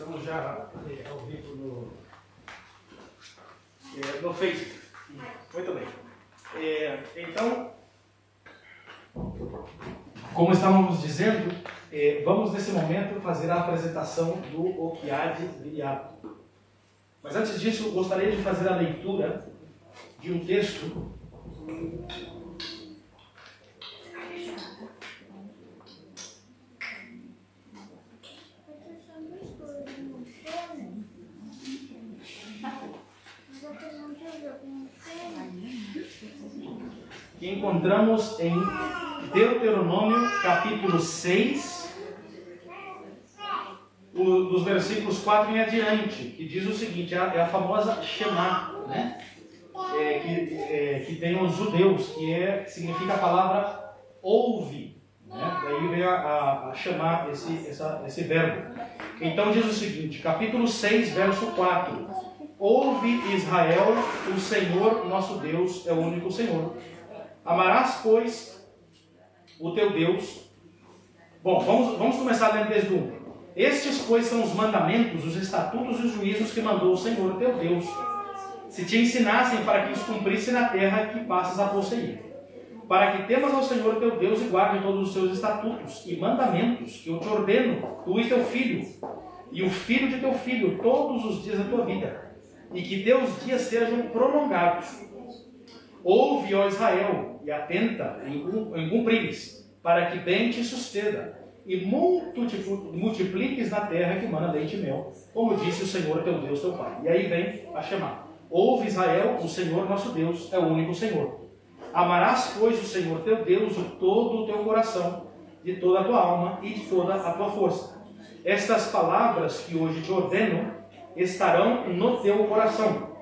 Estamos já ao vivo no Facebook. Muito bem. Então, como estávamos dizendo, vamos nesse momento fazer a apresentação do Okiad Viriato. Mas antes disso, gostaria de fazer a leitura de um texto que encontramos em Deuteronômio capítulo 6, dos versículos 4 em adiante, que diz o seguinte, é a famosa Shema, né? Que tem os judeus, que significa a palavra ouve, né? Daí vem a chamar esse verbo. Então diz o seguinte, capítulo 6, verso 4: Ouve, Israel, o Senhor nosso Deus é o único Senhor. Amarás, pois, o teu Deus. Bom, vamos começar lendo desde o 1. Estes, pois, são os mandamentos, os estatutos e os juízos que mandou o Senhor teu Deus, se te ensinassem para que os cumprisse na terra que passas a possuir, para que temas ao Senhor teu Deus e guarde todos os seus estatutos e mandamentos que eu te ordeno, tu e teu filho, e o filho de teu filho, todos os dias da tua vida, e que teus dias sejam prolongados. Ouve, ó Israel, e atenta em cumprires, para que bem te suceda, e multipliques na terra que mana leite e mel, como disse o Senhor teu Deus, teu Pai. E aí vem a chamar. Ouve, Israel, o Senhor nosso Deus é o único Senhor. Amarás, pois, o Senhor teu Deus de todo o teu coração, de toda a tua alma e de toda a tua força. Estas palavras que hoje te ordeno estarão no teu coração.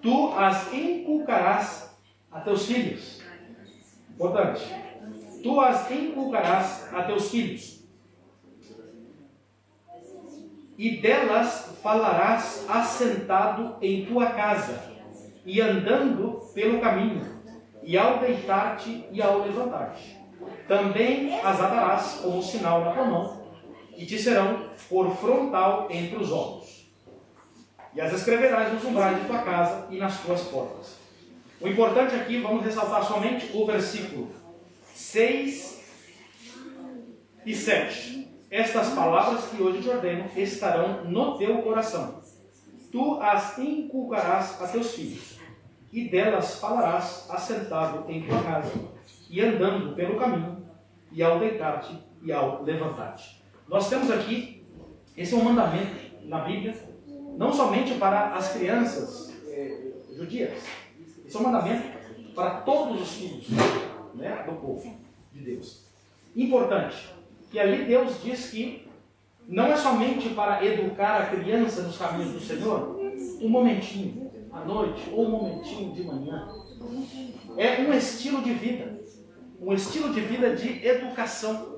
Tu as inculcarás a teus filhos. Importante. Tu as inculcarás a teus filhos. E delas falarás assentado em tua casa, e andando pelo caminho, e ao deitar-te e ao levantar-te. Também as atarás como sinal na tua mão, e te serão por frontal entre os olhos. E as escreverás nos umbrais de tua casa e nas tuas portas. O importante aqui, vamos ressaltar somente o versículo 6 e 7. Estas palavras que hoje te ordeno estarão no teu coração. Tu as inculcarás a teus filhos, e delas falarás assentado em tua casa, e andando pelo caminho, e ao deitar-te e ao levantar-te. Nós temos aqui, esse é um mandamento na Bíblia, não somente para as crianças judias. Esse é um mandamento para todos os filhos, né, do povo de Deus. Importante, que ali Deus diz que não é somente para educar a criança nos caminhos do Senhor, um momentinho à noite ou um momentinho de manhã. É um estilo de vida de educação.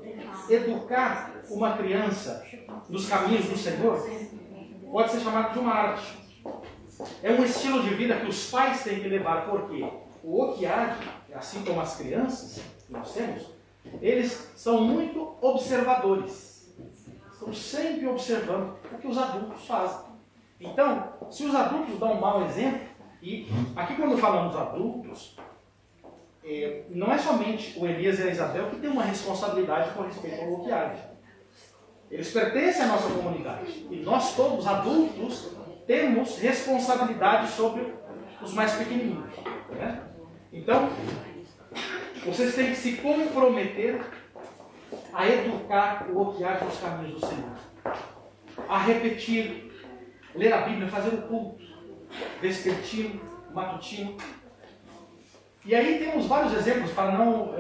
Educar uma criança nos caminhos do Senhor pode ser chamado de uma arte. É um estilo de vida que os pais têm que levar, porque o Okiad, assim como as crianças que nós temos, eles são muito observadores. Estão sempre observando o que os adultos fazem. Então, se os adultos dão um mau exemplo, e aqui quando falamos adultos, não é somente o Elias e a Isabel que têm uma responsabilidade com respeito ao Okiad. Eles pertencem à nossa comunidade. E nós todos, adultos, temos responsabilidade sobre os mais pequenininhos. Né? Então, vocês têm que se comprometer a educar o Okiad nos caminhos do Senhor. A repetir, ler a Bíblia, fazer o culto, vespertino, matutino. E aí temos vários exemplos, para não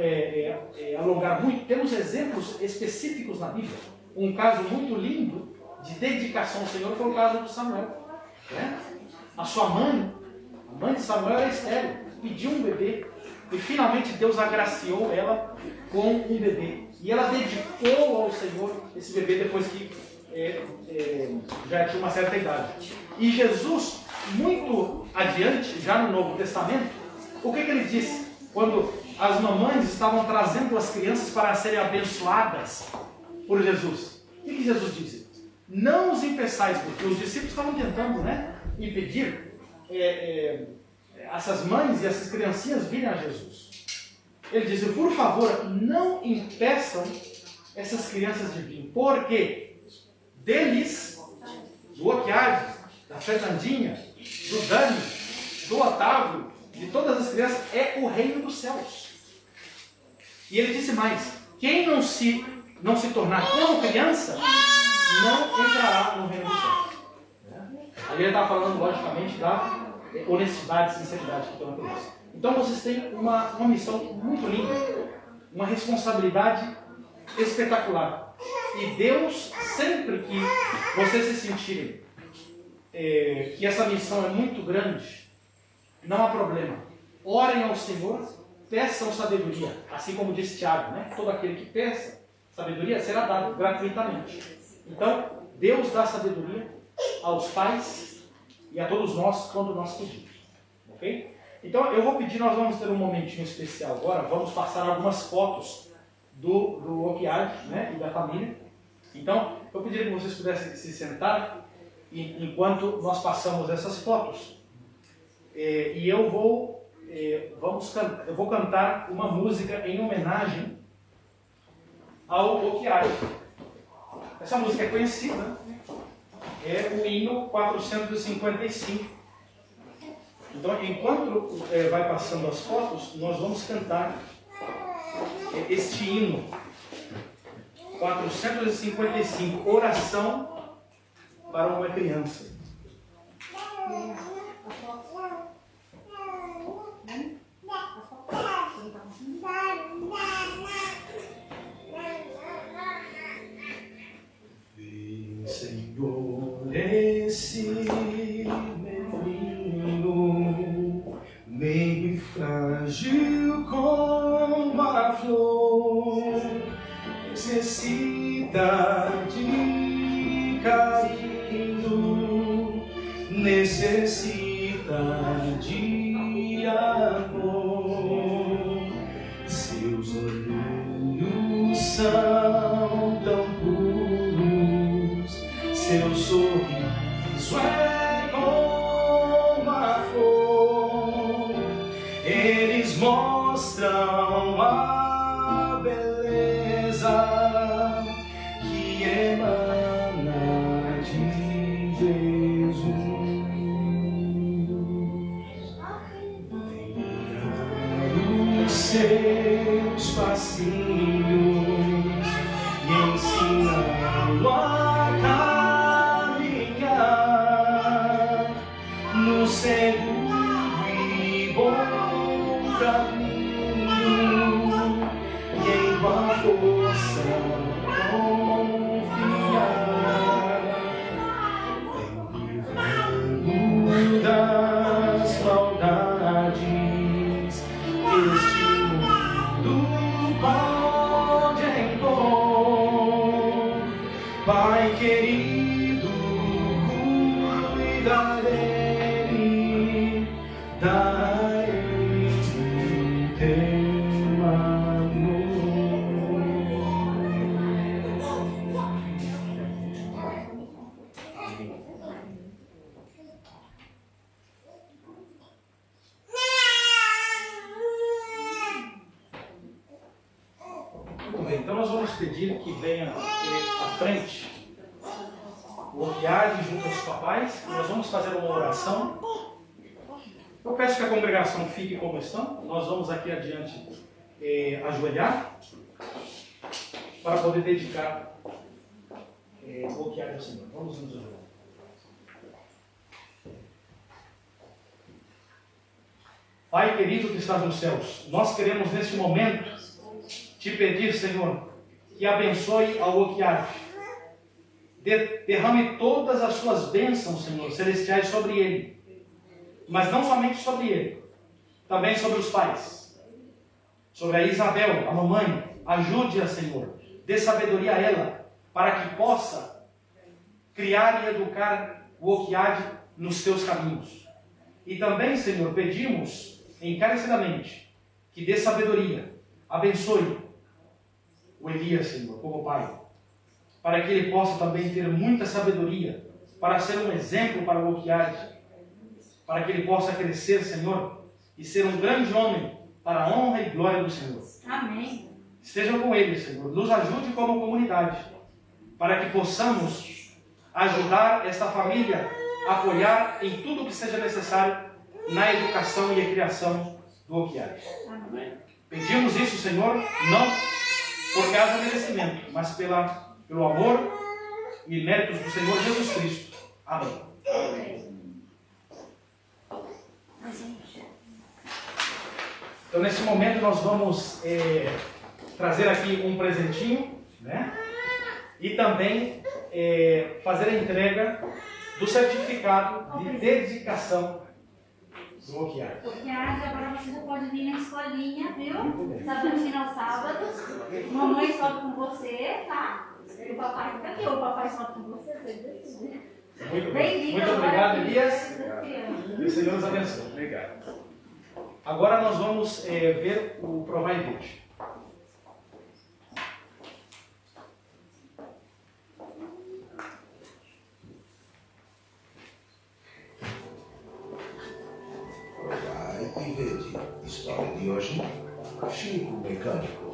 alongar muito, temos exemplos específicos na Bíblia. Um caso muito lindo de dedicação ao Senhor foi o caso de Samuel. Né? A sua mãe, a mãe de Samuel era estéril, pediu um bebê e finalmente Deus agraciou ela com um bebê. E ela dedicou ao Senhor esse bebê depois que já tinha uma certa idade. E Jesus, muito adiante, já no Novo Testamento, o que ele disse? Quando as mamães estavam trazendo as crianças para serem abençoadas por Jesus. O que Jesus disse? não os impeçais, porque os discípulos estavam tentando, né, impedir essas mães e essas criancinhas virem a Jesus. Ele diz, por favor, não impeçam essas crianças de vir, porque deles, do Okiade, da Fernandinha, do Dani, do Otávio, de todas as crianças, é o reino dos céus. E ele disse mais, quem não se tornar como criança, não entrará no reino dos céus. Ali ele está falando, logicamente, da honestidade e sinceridade que tem uma criança. Então vocês têm uma missão muito linda, uma responsabilidade espetacular. E Deus, sempre que vocês se sentirem que essa missão é muito grande, não há problema. Orem ao Senhor, peçam sabedoria. Assim como disse Tiago, né? Todo aquele que peça sabedoria será dado gratuitamente. Então, Deus dá sabedoria aos pais e a todos nós quando nós pedimos. Ok? Então, eu vou pedir, nós vamos ter um momentinho especial agora, vamos passar algumas fotos do Okiade, né, e da família. Então, eu pediria que vocês pudessem se sentar enquanto nós passamos essas fotos. E eu vou cantar uma música em homenagem ao Okiade. Essa música é conhecida, é o hino 455. Então, enquanto vai passando as fotos, nós vamos cantar este hino 455, Oração para uma Criança. Vem, Senhor, esse menino, meio e frágil como a flor, necessita de carinho, necessita de amor. Seus olhos são tão puros, seu sorriso é como a flor, eles mostram a beleza que emana de Jesus. Venha os seus passinhos e ensina-o a caminhar no seguro e bom caminho, e em tua força confiar. Vem livrando das maldades este mundo pode impor. Pai querido, cuida dele, dá a ele teu amor. Muito bem, então nós vamos pedir que venha à frente o Okiade junto aos papais. Nós vamos fazer uma oração. Eu peço que a congregação fique como estão. Nós vamos aqui adiante ajoelhar para poder dedicar o Okiade ao Senhor. Vamos nos ajoelhar. Pai querido que estás nos céus, nós queremos neste momento te pedir, Senhor, que abençoe ao Okiade. Derrame todas as suas bênçãos, Senhor, celestiais sobre ele. Mas não somente sobre ele, também sobre os pais. Sobre a Isabel, a mamãe. Ajude-a, Senhor. Dê sabedoria a ela, para que possa criar e educar o Okiade nos teus caminhos. E também, Senhor, pedimos encarecidamente que dê sabedoria, abençoe o Elias, Senhor, como pai, para que ele possa também ter muita sabedoria, para ser um exemplo para o Okiari, para que ele possa crescer, Senhor, e ser um grande homem para a honra e glória do Senhor. Amém. Esteja com ele, Senhor. Nos ajude como comunidade, para que possamos ajudar esta família, apoiar em tudo que seja necessário na educação e a criação do Okiari. Amém. Pedimos isso, Senhor, não por causa do merecimento, mas pelo amor e méritos do Senhor Jesus Cristo. Amém. Então, nesse momento, nós vamos trazer aqui um presentinho, né? E também fazer a entrega do certificado de dedicação do Okiari. Okiari, agora você já pode vir na escolinha, viu? Sabatina aos sábados. Mamãe sobe com você, tá? E o papai fica aqui, o papai sobe com você. Muito bem. Muito obrigado, Elias. E o Senhor nos abençoe. Obrigado. Agora nós vamos ver o Provai Verde. Provai e vede. História de hoje: Chico Mecânico.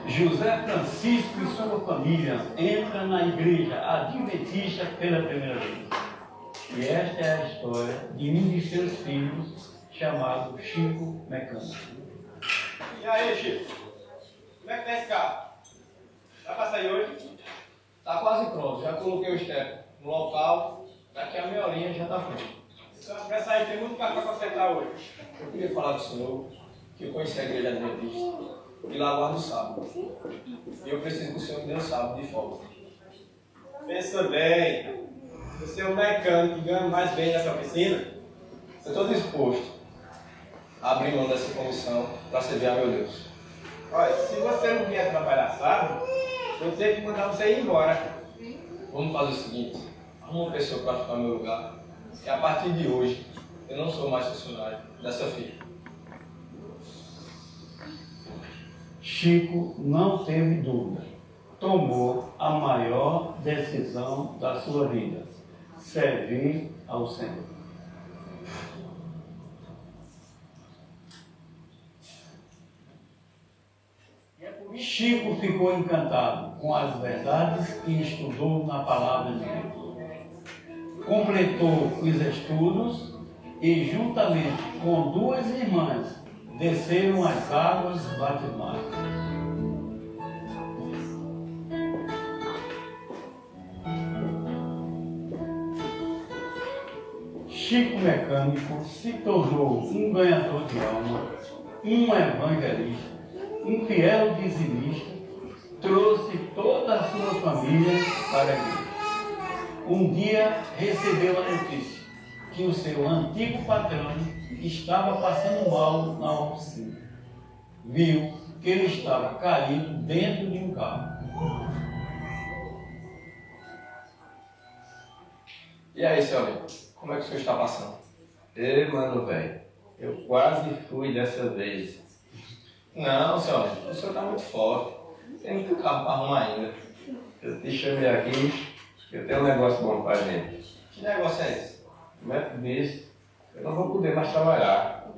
José Francisco e sua família entram na igreja adventista pela primeira vez. E esta é a história de um de seus filhos, chamado Chico Mecânico. E aí, Chico? Como é que tá esse carro? Vai pra sair hoje? Tá quase pronto, já coloquei o step no local, daqui a meia horinha já tá pronto. Então, vai sair, tem muito carro pra consertar hoje. Eu queria falar com o senhor que eu conheci a igreja adventista e lá guardo o sábado. E eu preciso que o senhor me dê um sábado de folga. Pensa bem. Você é um mecânico que ganha mais bem nessa oficina? Eu estou disposto a abrir mão dessa comissão para servir a meu Deus. Olha, se você não vier trabalhar sábado, eu tenho que mandar você ir embora. Vamos fazer o seguinte, arruma uma pessoa para ficar no meu lugar, que a partir de hoje eu não sou mais funcionário dessa firma. Chico não teve dúvida. Tomou a maior decisão da sua vida: servir ao Senhor. Chico ficou encantado com as verdades que estudou na palavra de Deus. Completou os estudos e, juntamente com duas irmãs, desceram as águas batismais. Chico Mecânico se tornou um ganhador de alma, um evangelista, um fiel dizimista, trouxe toda a sua família para a igreja. Um dia recebeu a notícia que o seu antigo patrão estava passando mal na oficina. Viu que ele estava caído dentro de um carro. E aí, seu amigo, como é que o senhor está passando? Ei, mano, velho, eu quase fui dessa vez. Não, seu amigo, o senhor está muito forte. Tem muito carro para arrumar ainda. Eu te chamei aqui, que eu tenho um negócio bom pra gente. Que negócio é esse? Como é que disse? Eu não vou poder mais trabalhar.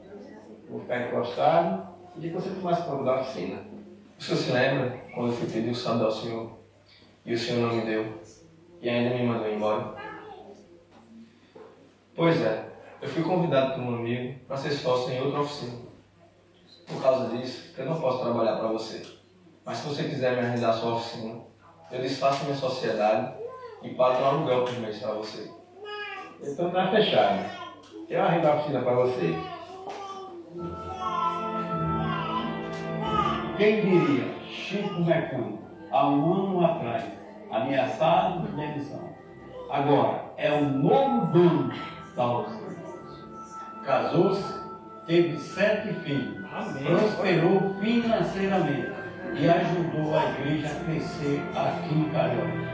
Vou ficar encostado e que você tomasse conta da oficina. O senhor se lembra quando eu fui pedir o sábado ao senhor e o senhor não me deu e ainda me mandou embora? Pois é, eu fui convidado por um amigo para ser sócio em outra oficina. Por causa disso, eu não posso trabalhar para você. Mas se você quiser me arrendar a sua oficina, eu desfaço minha sociedade e pago um aluguel por mês para você. Então tá fechado. Eu arrendo a oficina pra você. Quem diria? Chico Mecânico, há um ano atrás, ameaçado de demissão. Agora, é o novo dono da oficina. Casou-se, teve 7 filhos, prosperou financeiramente e ajudou a igreja a crescer aqui em Carioca.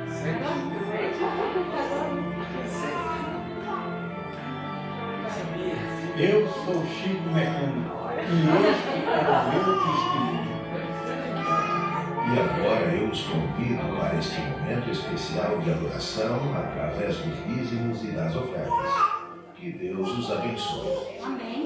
Eu sou Chico Mecânico e este é o meu testemunho. E agora eu os convido para este momento especial de adoração através dos dízimos e das ofertas. Que Deus os abençoe. Amém.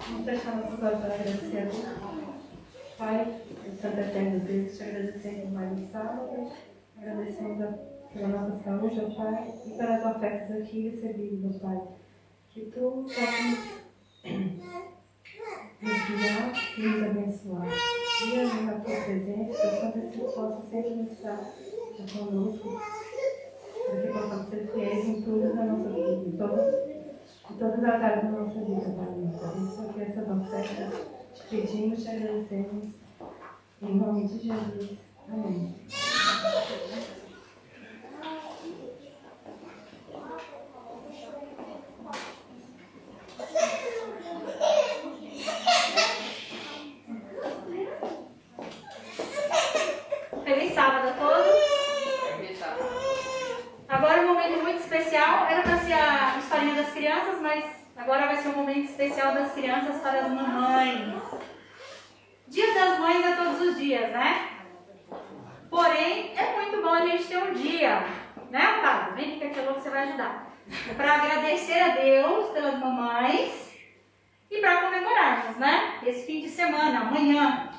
Vamos fechar nossas olhos para agradecer a Deus. Pai, Santo Eterno Deus, te agradecemos mais um sábado, agradecemos pela nossa saúde, ó Pai, e pelas ofertas aqui recebidas, ó Pai. Que Tu possa nos guiar e nos abençoar. Guia-nos na Tua presença, que o Santo Espírito possa sempre nos estar conosco, para que possamos ser fiéis em tudo na nossa vida, em todas as áreas da nossa vida, Pai. Abençoa aqui essas ofertas, te pedimos, te agradecemos, em nome de Jesus. Amém. Feliz sábado a todos. Agora um momento muito especial. Era para ser a historinha das crianças, mas agora vai ser um momento especial das crianças para as mamães. Dia das Mães é todos os dias, né? Porém, é muito bom a gente ter um dia, né, Otávio? Vem que aqui é louco, você vai ajudar. Para agradecer a Deus pelas mamães e para comemorarmos, né? Esse fim de semana, amanhã.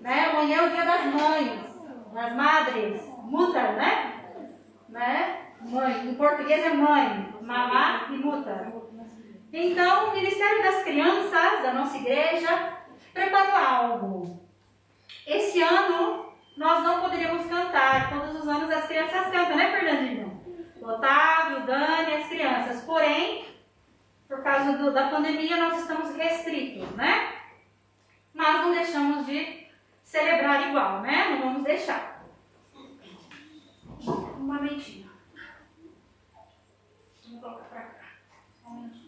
Né? Amanhã é o Dia das Mães, das Madres, Mutter, né? Mãe, em português é mãe, mamá e mutter. Então, o Ministério das Crianças da nossa igreja preparou algo. Esse ano, nós não poderíamos cantar. Todos os anos as crianças cantam, né, Fernandinho? Otávio, Dani, as crianças. Porém, por causa da pandemia, nós estamos restritos, né? Mas não deixamos de celebrar igual, né? Não vamos deixar. Um momentinho. Vou colocar pra cá. Um momentinho.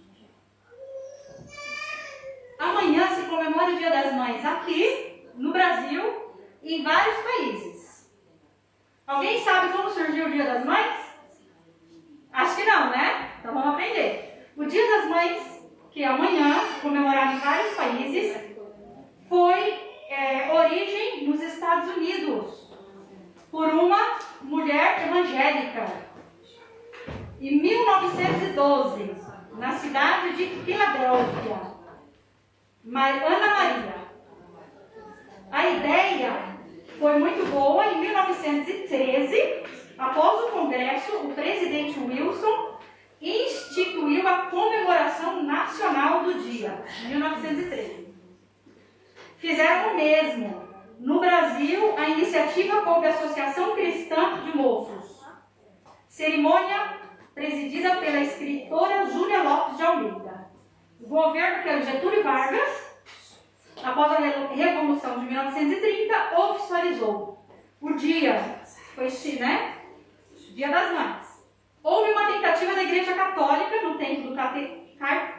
Amanhã se comemora o Dia das Mães aqui, no Brasil e em vários países. Alguém sabe como surgiu o Dia das Mães? Acho que não, né? Então vamos aprender. O Dia das Mães, que é amanhã, comemorado em vários países, foi origem nos Estados Unidos, por uma mulher evangélica. Em 1912, na cidade de Filadélfia, Ana Maria. A ideia foi muito boa. Em 1913, após o Congresso, o presidente Wilson instituiu a comemoração nacional do dia, em 1913. Fizeram o mesmo. No Brasil, a iniciativa coube a Associação Cristã de Moços. Cerimônia presidida pela escritora Júlia Lopes de Almeida. O governo que era Getúlio Vargas, após a Revolução de 1930, oficializou o dia, foi, né? Dia das Mães. Houve uma tentativa da Igreja Católica, no tempo do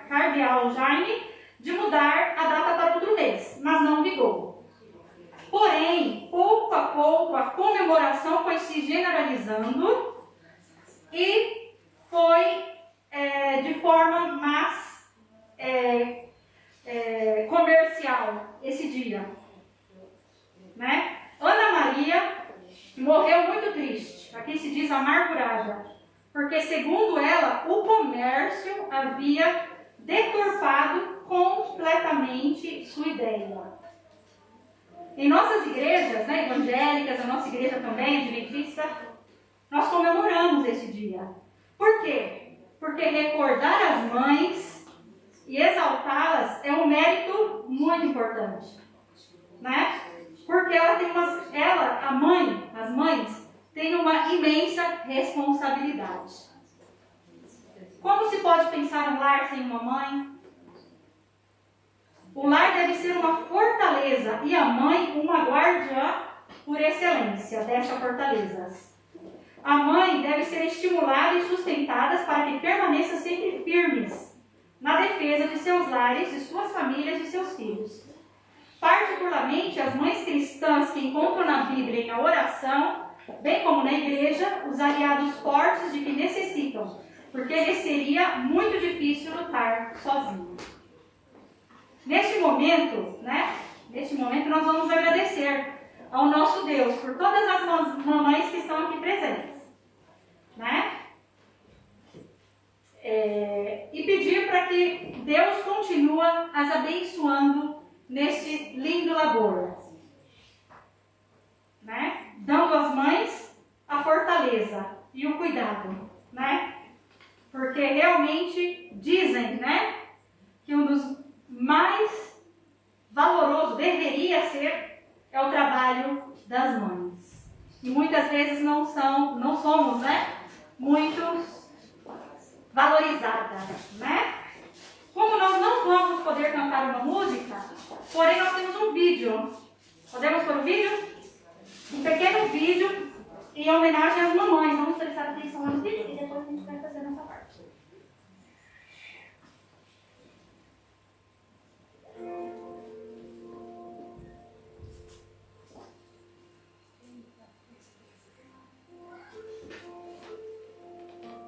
cardeal Jaime, de mudar a data para outro mês, mas não vingou. Porém, pouco a pouco, a comemoração foi se generalizando e foi de forma mais comercial esse dia. Né? Ana Maria morreu muito triste, aqui se diz amargurada, porque, segundo ela, o comércio havia deturpado completamente sua ideia. Em nossas igrejas, né, evangélicas, a nossa igreja também, adventista, nós comemoramos esse dia. Por quê? Porque recordar as mães e exaltá-las é um mérito muito importante. Né? Porque as mães têm uma imensa responsabilidade. Como se pode pensar um lar sem uma mãe? O lar deve ser uma fortaleza e a mãe uma guardiã por excelência destas fortalezas. A mãe deve ser estimulada e sustentada para que permaneça sempre firmes na defesa de seus lares, de suas famílias e de seus filhos. Particularmente as mães cristãs que encontram na Bíblia e na oração, bem como na igreja, os aliados fortes de que necessitam, porque lhes seria muito difícil lutar sozinho. Neste momento, nós vamos agradecer ao nosso Deus por todas as mamães que estão aqui presentes. Né? E pedir para que Deus continue as abençoando neste lindo labor. Né? Dando às mães a fortaleza e o cuidado. Né? Porque realmente dizem, né, que um dos mais valoroso deveria ser o trabalho das mães. E muitas vezes não somos, né, muito valorizadas, né? Como nós não vamos poder cantar uma música, porém nós temos um vídeo. Podemos pôr o vídeo? Um pequeno vídeo em homenagem às mamães. Vamos prestar atenção no vídeo e depois a gente vai fazer essa parte.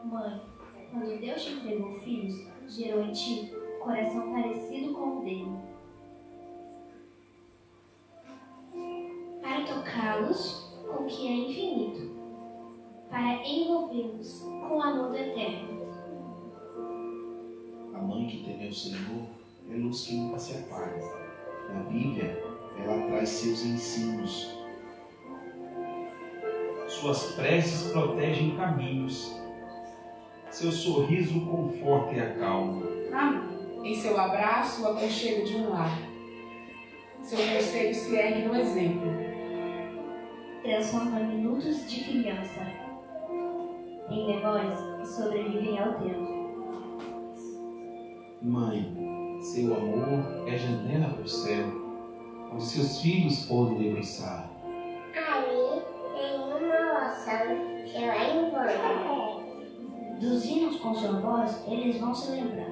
Mãe, quando Deus te entregou filhos, gerou em ti coração parecido com o dele. Para tocá-los com o que é infinito, para envolvê-los com o amor do eterno. A mãe que teme ao Senhor é luz que nunca se apaga. Na Bíblia, ela traz seus ensinos. Suas preces protegem caminhos. Seu sorriso conforta e acalma. Amém. Em seu abraço, o aconchego de um lar. Seu conselho se ergue no exemplo. Transforma minutos de criança em memórias que sobrevivem ao tempo. Mãe, seu amor é janela para o céu, onde seus filhos podem debruçar. Ali tem uma loção que vai embora. Dos hinos com sua voz, eles vão se lembrar.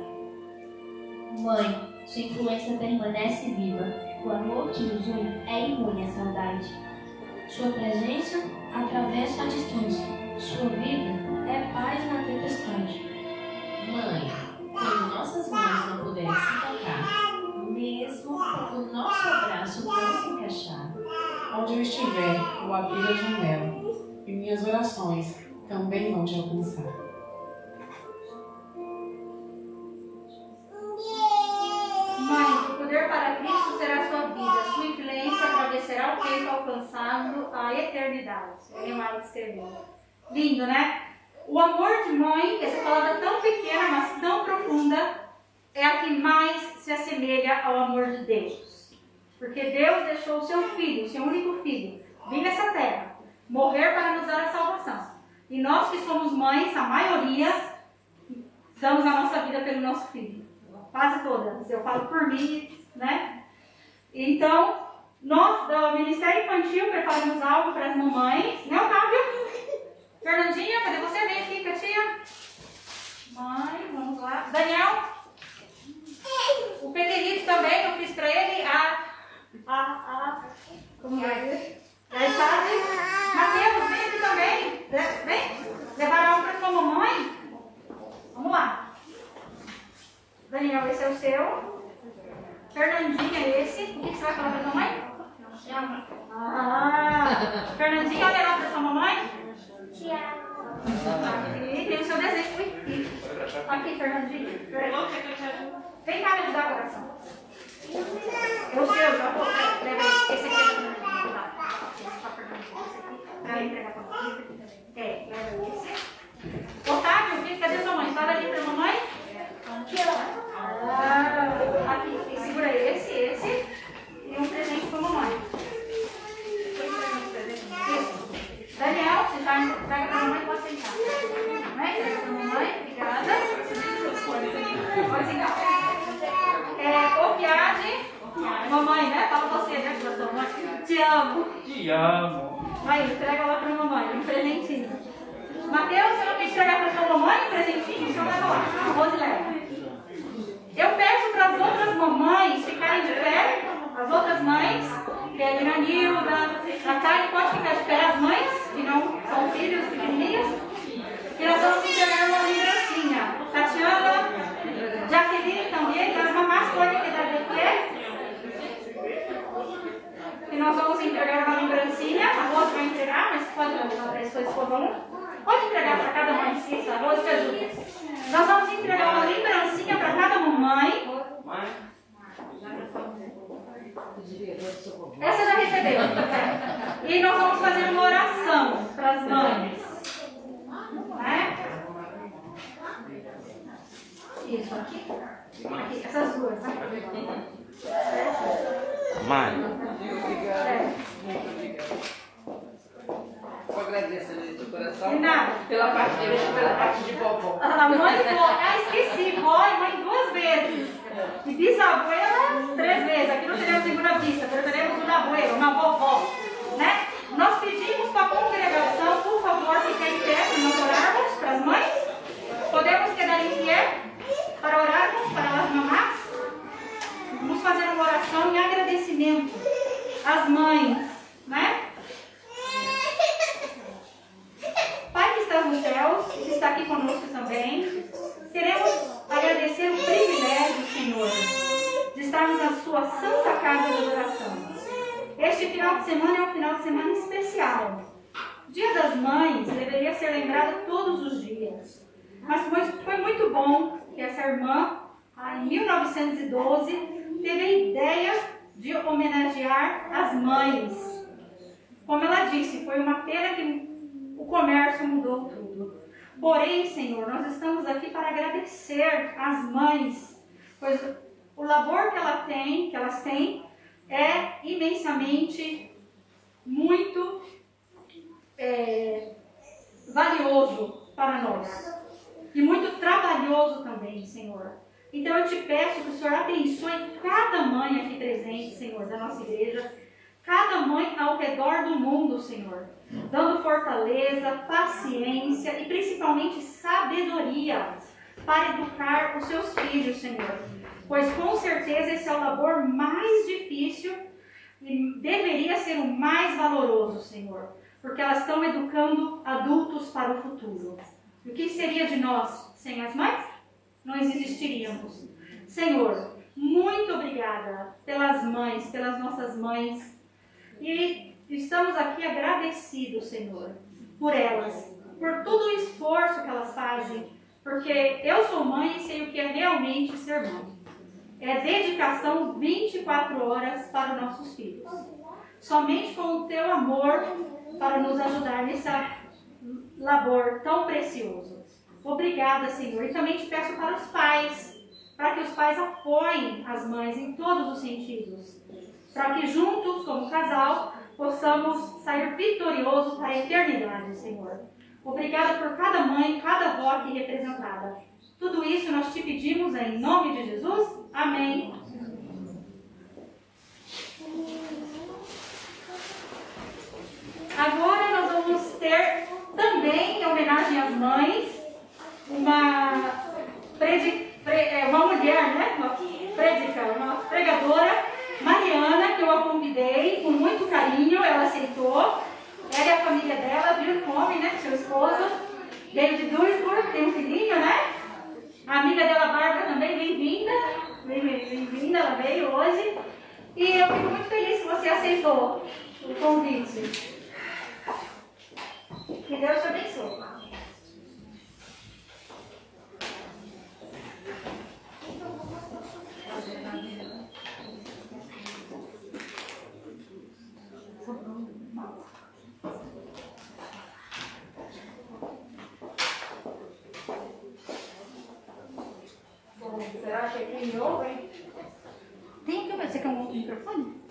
Mãe, sua influência permanece viva. O amor que nos une é imune à saudade. Sua presença atravessa a distância. Sua vida é paz na tempestade. Mãe, quando nossas mãos não puderem se tocar, mesmo quando o nosso abraço não se encaixar, Onde eu estiver, vou abrir a janela, e minhas orações também vão te alcançar. Mãe, o poder para Cristo será sua vida. Sua influência atravessará o tempo, alcançando a eternidade. Ele mais escreveu. Lindo, né? O amor de mãe, essa palavra tão pequena, mas tão profunda, é a que mais se assemelha ao amor de Deus. Porque Deus deixou o seu filho, o seu único filho, vir nessa terra, morrer para nos dar a salvação. E nós que somos mães, a maioria, damos a nossa vida pelo nosso filho. Quase todas. Eu falo por mim, né? Então, nós do Ministério Infantil preparamos algo para as mamães. Né, Otávio? Fernandinha, cadê você? Vem aqui, Catinha. Mãe, vamos lá. Daniel. O Peterito também, eu fiz para ele como é? Mateus, vem aqui também. Vem. Levar algo para sua mamãe. Vamos lá. Daniel, esse é o seu. Fernandinha, esse. O que você vai falar para sua mãe? Fernandinha, olha lá para sua mamãe. Te amo. Aqui, tem o seu desenho. Aqui, Fernandinha. Vem cá me ajudar a coração. É o seu, já vou. Leva esse aqui. Para entregar para você. Leva esse. Otávio, cadê sua mãe? Fala ali para a mamãe. Aqui, segura esse. E um presente para a mamãe. Isso. Daniel, você já entrega para a mamãe e pode sentar. Entrega para a mamãe, obrigada. Pode sentar. Opiade. Mamãe, né? Fala você, né? Para sua mãe. Te amo. Te amo. Vai, entrega lá para a mamãe, um presentinho. Mateus, você não quer entregar para sua mamãe um presentinho? Então leva lá. Rose leva. Eu peço para as outras mamães ficarem de pé. As outras mães, que é a Dona Nilda, a Karen, pode ficar de pé. As mães, que não são filhos pequenininhos. E nós vamos entregar uma lembrancinha. Tatiana, Jaqueline também, as mamás podem ficar de pé. E nós vamos entregar uma lembrancinha. A Rose vai entregar, mas pode levar para sua esposa. Pode entregar para cada mãe. Isso, a Rose te ajuda. Nós vamos entregar uma lembrancinha para cada mamãe. Essa já recebeu. E nós vamos fazer uma oração para as mães. Isso, aqui. Essas duas. Mãe. Eu agradeço de coração pela parte de hoje, pela parte de vovó. A mãe e vó, esqueci, vó e mãe 2 vezes. E bisabuela 3 vezes. Aqui não teremos segunda vista, teremos uma abuela, uma vovó. Né? Nós pedimos para a congregação, por favor, fiquem em pé para nós orarmos para as mães. Podemos quedar em pé para orarmos para as mamás. Vamos fazer uma oração em agradecimento às mães, né? Pai que está nos céus, que está aqui conosco também, queremos agradecer o privilégio, Senhor, de estarmos na sua santa casa de adoração. Este final de semana é um final de semana especial. Dia das Mães deveria ser lembrado todos os dias. Mas foi muito bom que essa irmã, em 1912, teve a ideia de homenagear as mães. Como ela disse, foi uma pena que o comércio mudou tudo. Porém, Senhor, nós estamos aqui para agradecer às mães, pois o labor que elas têm, é imensamente muito valioso para nós. E muito trabalhoso também, Senhor. Então eu te peço que o Senhor abençoe cada mãe aqui presente, Senhor, da nossa igreja. Cada mãe ao redor do mundo, Senhor. Dando fortaleza, paciência e principalmente sabedoria para educar os seus filhos, Senhor. Pois com certeza esse é o labor mais difícil e deveria ser o mais valoroso, Senhor. Porque elas estão educando adultos para o futuro. E o que seria de nós sem as mães? Não existiríamos. Senhor, muito obrigada pelas mães, pelas nossas mães. E estamos aqui agradecidos, Senhor, por elas, por todo o esforço que elas fazem. Porque eu sou mãe e sei o que é realmente ser mãe. É dedicação 24 horas para os nossos filhos. Somente com o teu amor para nos ajudar nesse labor tão precioso. Obrigada, Senhor. E também te peço para os pais, para que os pais apoiem as mães em todos os sentidos. Para que juntos, como casal, possamos sair vitoriosos para a eternidade, Senhor. Obrigada por cada mãe, cada avó aqui representada. Tudo isso nós te pedimos em nome de Jesus. Amém. Agora nós vamos ter também, em homenagem às mães, uma mulher, né? Uma pregadora, Mariana, que eu a convidei com muito carinho, ela aceitou. Ela e a família dela, viu o homem, né? Seu esposo, veio de Duisburg, tem um filhinho, né? A amiga dela, Bárbara, também, bem-vinda. Bem-vinda, ela veio hoje. E eu fico muito feliz que você aceitou o convite. Que Deus te abençoe. Será que aqui me ouvem? Tem que ver. Você quer um outro microfone?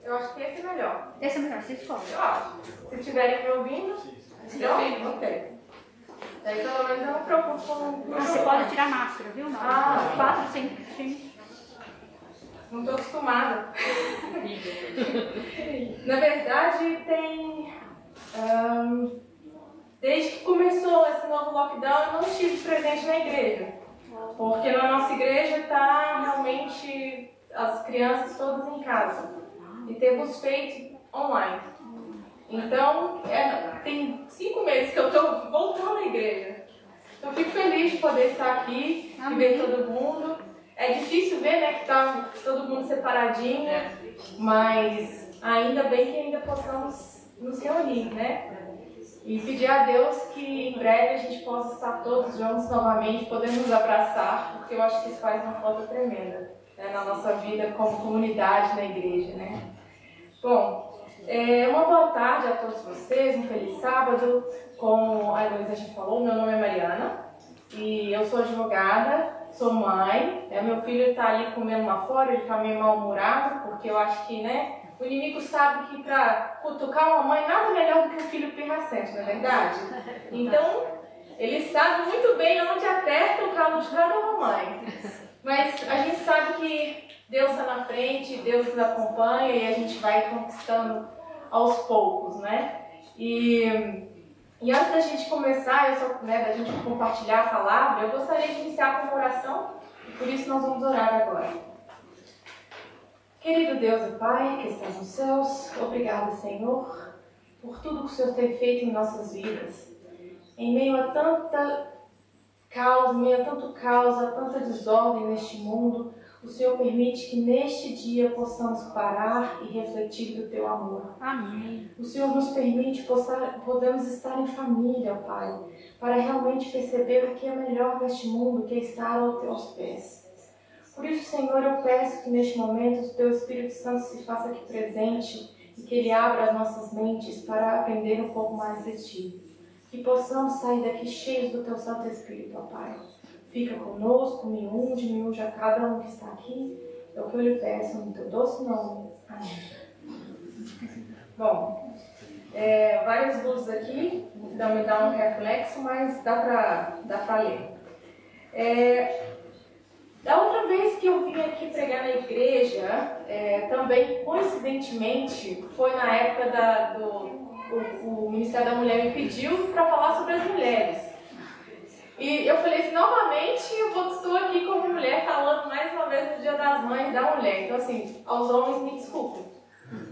Eu acho que esse é melhor. Esse é melhor, você escolhe. Eu acho. Se estiverem me ouvindo, ok. Daí pelo menos eu não me preocupo com... Você pode tirar a máscara, viu? Não. 4 centímetros. Não estou acostumada. Na verdade, tem... desde que começou esse novo lockdown, eu não estive presente na igreja. Porque na nossa igreja está realmente as crianças todas em casa. E temos feito online. Então, tem 5 meses que eu estou voltando à igreja. Então, eu fico feliz de poder estar aqui e ver todo mundo. É difícil ver, né, que está todo mundo separadinho, mas ainda bem que ainda possamos nos reunir, né? E pedir a Deus que em breve a gente possa estar todos juntos novamente, poder nos abraçar, porque eu acho que isso faz uma falta tremenda, né, na nossa vida como comunidade na igreja, né? Bom, uma boa tarde a todos vocês, um feliz sábado. Como a Heloísa já falou, meu nome é Mariana e eu sou advogada, sou mãe. Meu filho está ali comendo lá fora, ele está meio mal-humorado, porque eu acho que, né, o inimigo sabe que para cutucar uma mãe nada melhor do que um filho pirracente, não é verdade? Então, ele sabe muito bem onde aperta o calo de cada mamãe. Mas a gente sabe que Deus está na frente, Deus nos acompanha e a gente vai conquistando aos poucos, né? E antes da gente começar, da gente compartilhar a palavra, eu gostaria de iniciar com uma oração e por isso nós vamos orar agora. Querido Deus e Pai, que estás nos céus, obrigado, Senhor, por tudo que o Senhor tem feito em nossas vidas. Em meio a tanta caos, em meio a tanto caos, a tanta desordem neste mundo, o Senhor permite que neste dia possamos parar e refletir do Teu amor. Amém. O Senhor nos permite podemos estar em família, Pai, para realmente perceber o que é melhor neste mundo, que é estar aos Teus pés. Por isso, Senhor, eu peço que neste momento o Teu Espírito Santo se faça aqui presente e que Ele abra as nossas mentes para aprender um pouco mais de Ti. Que possamos sair daqui cheios do Teu Santo Espírito, ó Pai. Fica conosco, me unge a cada um que está aqui. É o que eu lhe peço no Teu doce nome. Amém. Bom, várias luzes aqui, então me dá um reflexo, mas dá pra ler. Da outra vez que eu vim aqui pregar na igreja, também coincidentemente, foi na época o Ministério da Mulher me pediu para falar sobre as mulheres. E eu falei assim, novamente estou aqui como mulher falando mais uma vez no Dia das Mães da Mulher. Então assim, aos homens me desculpem,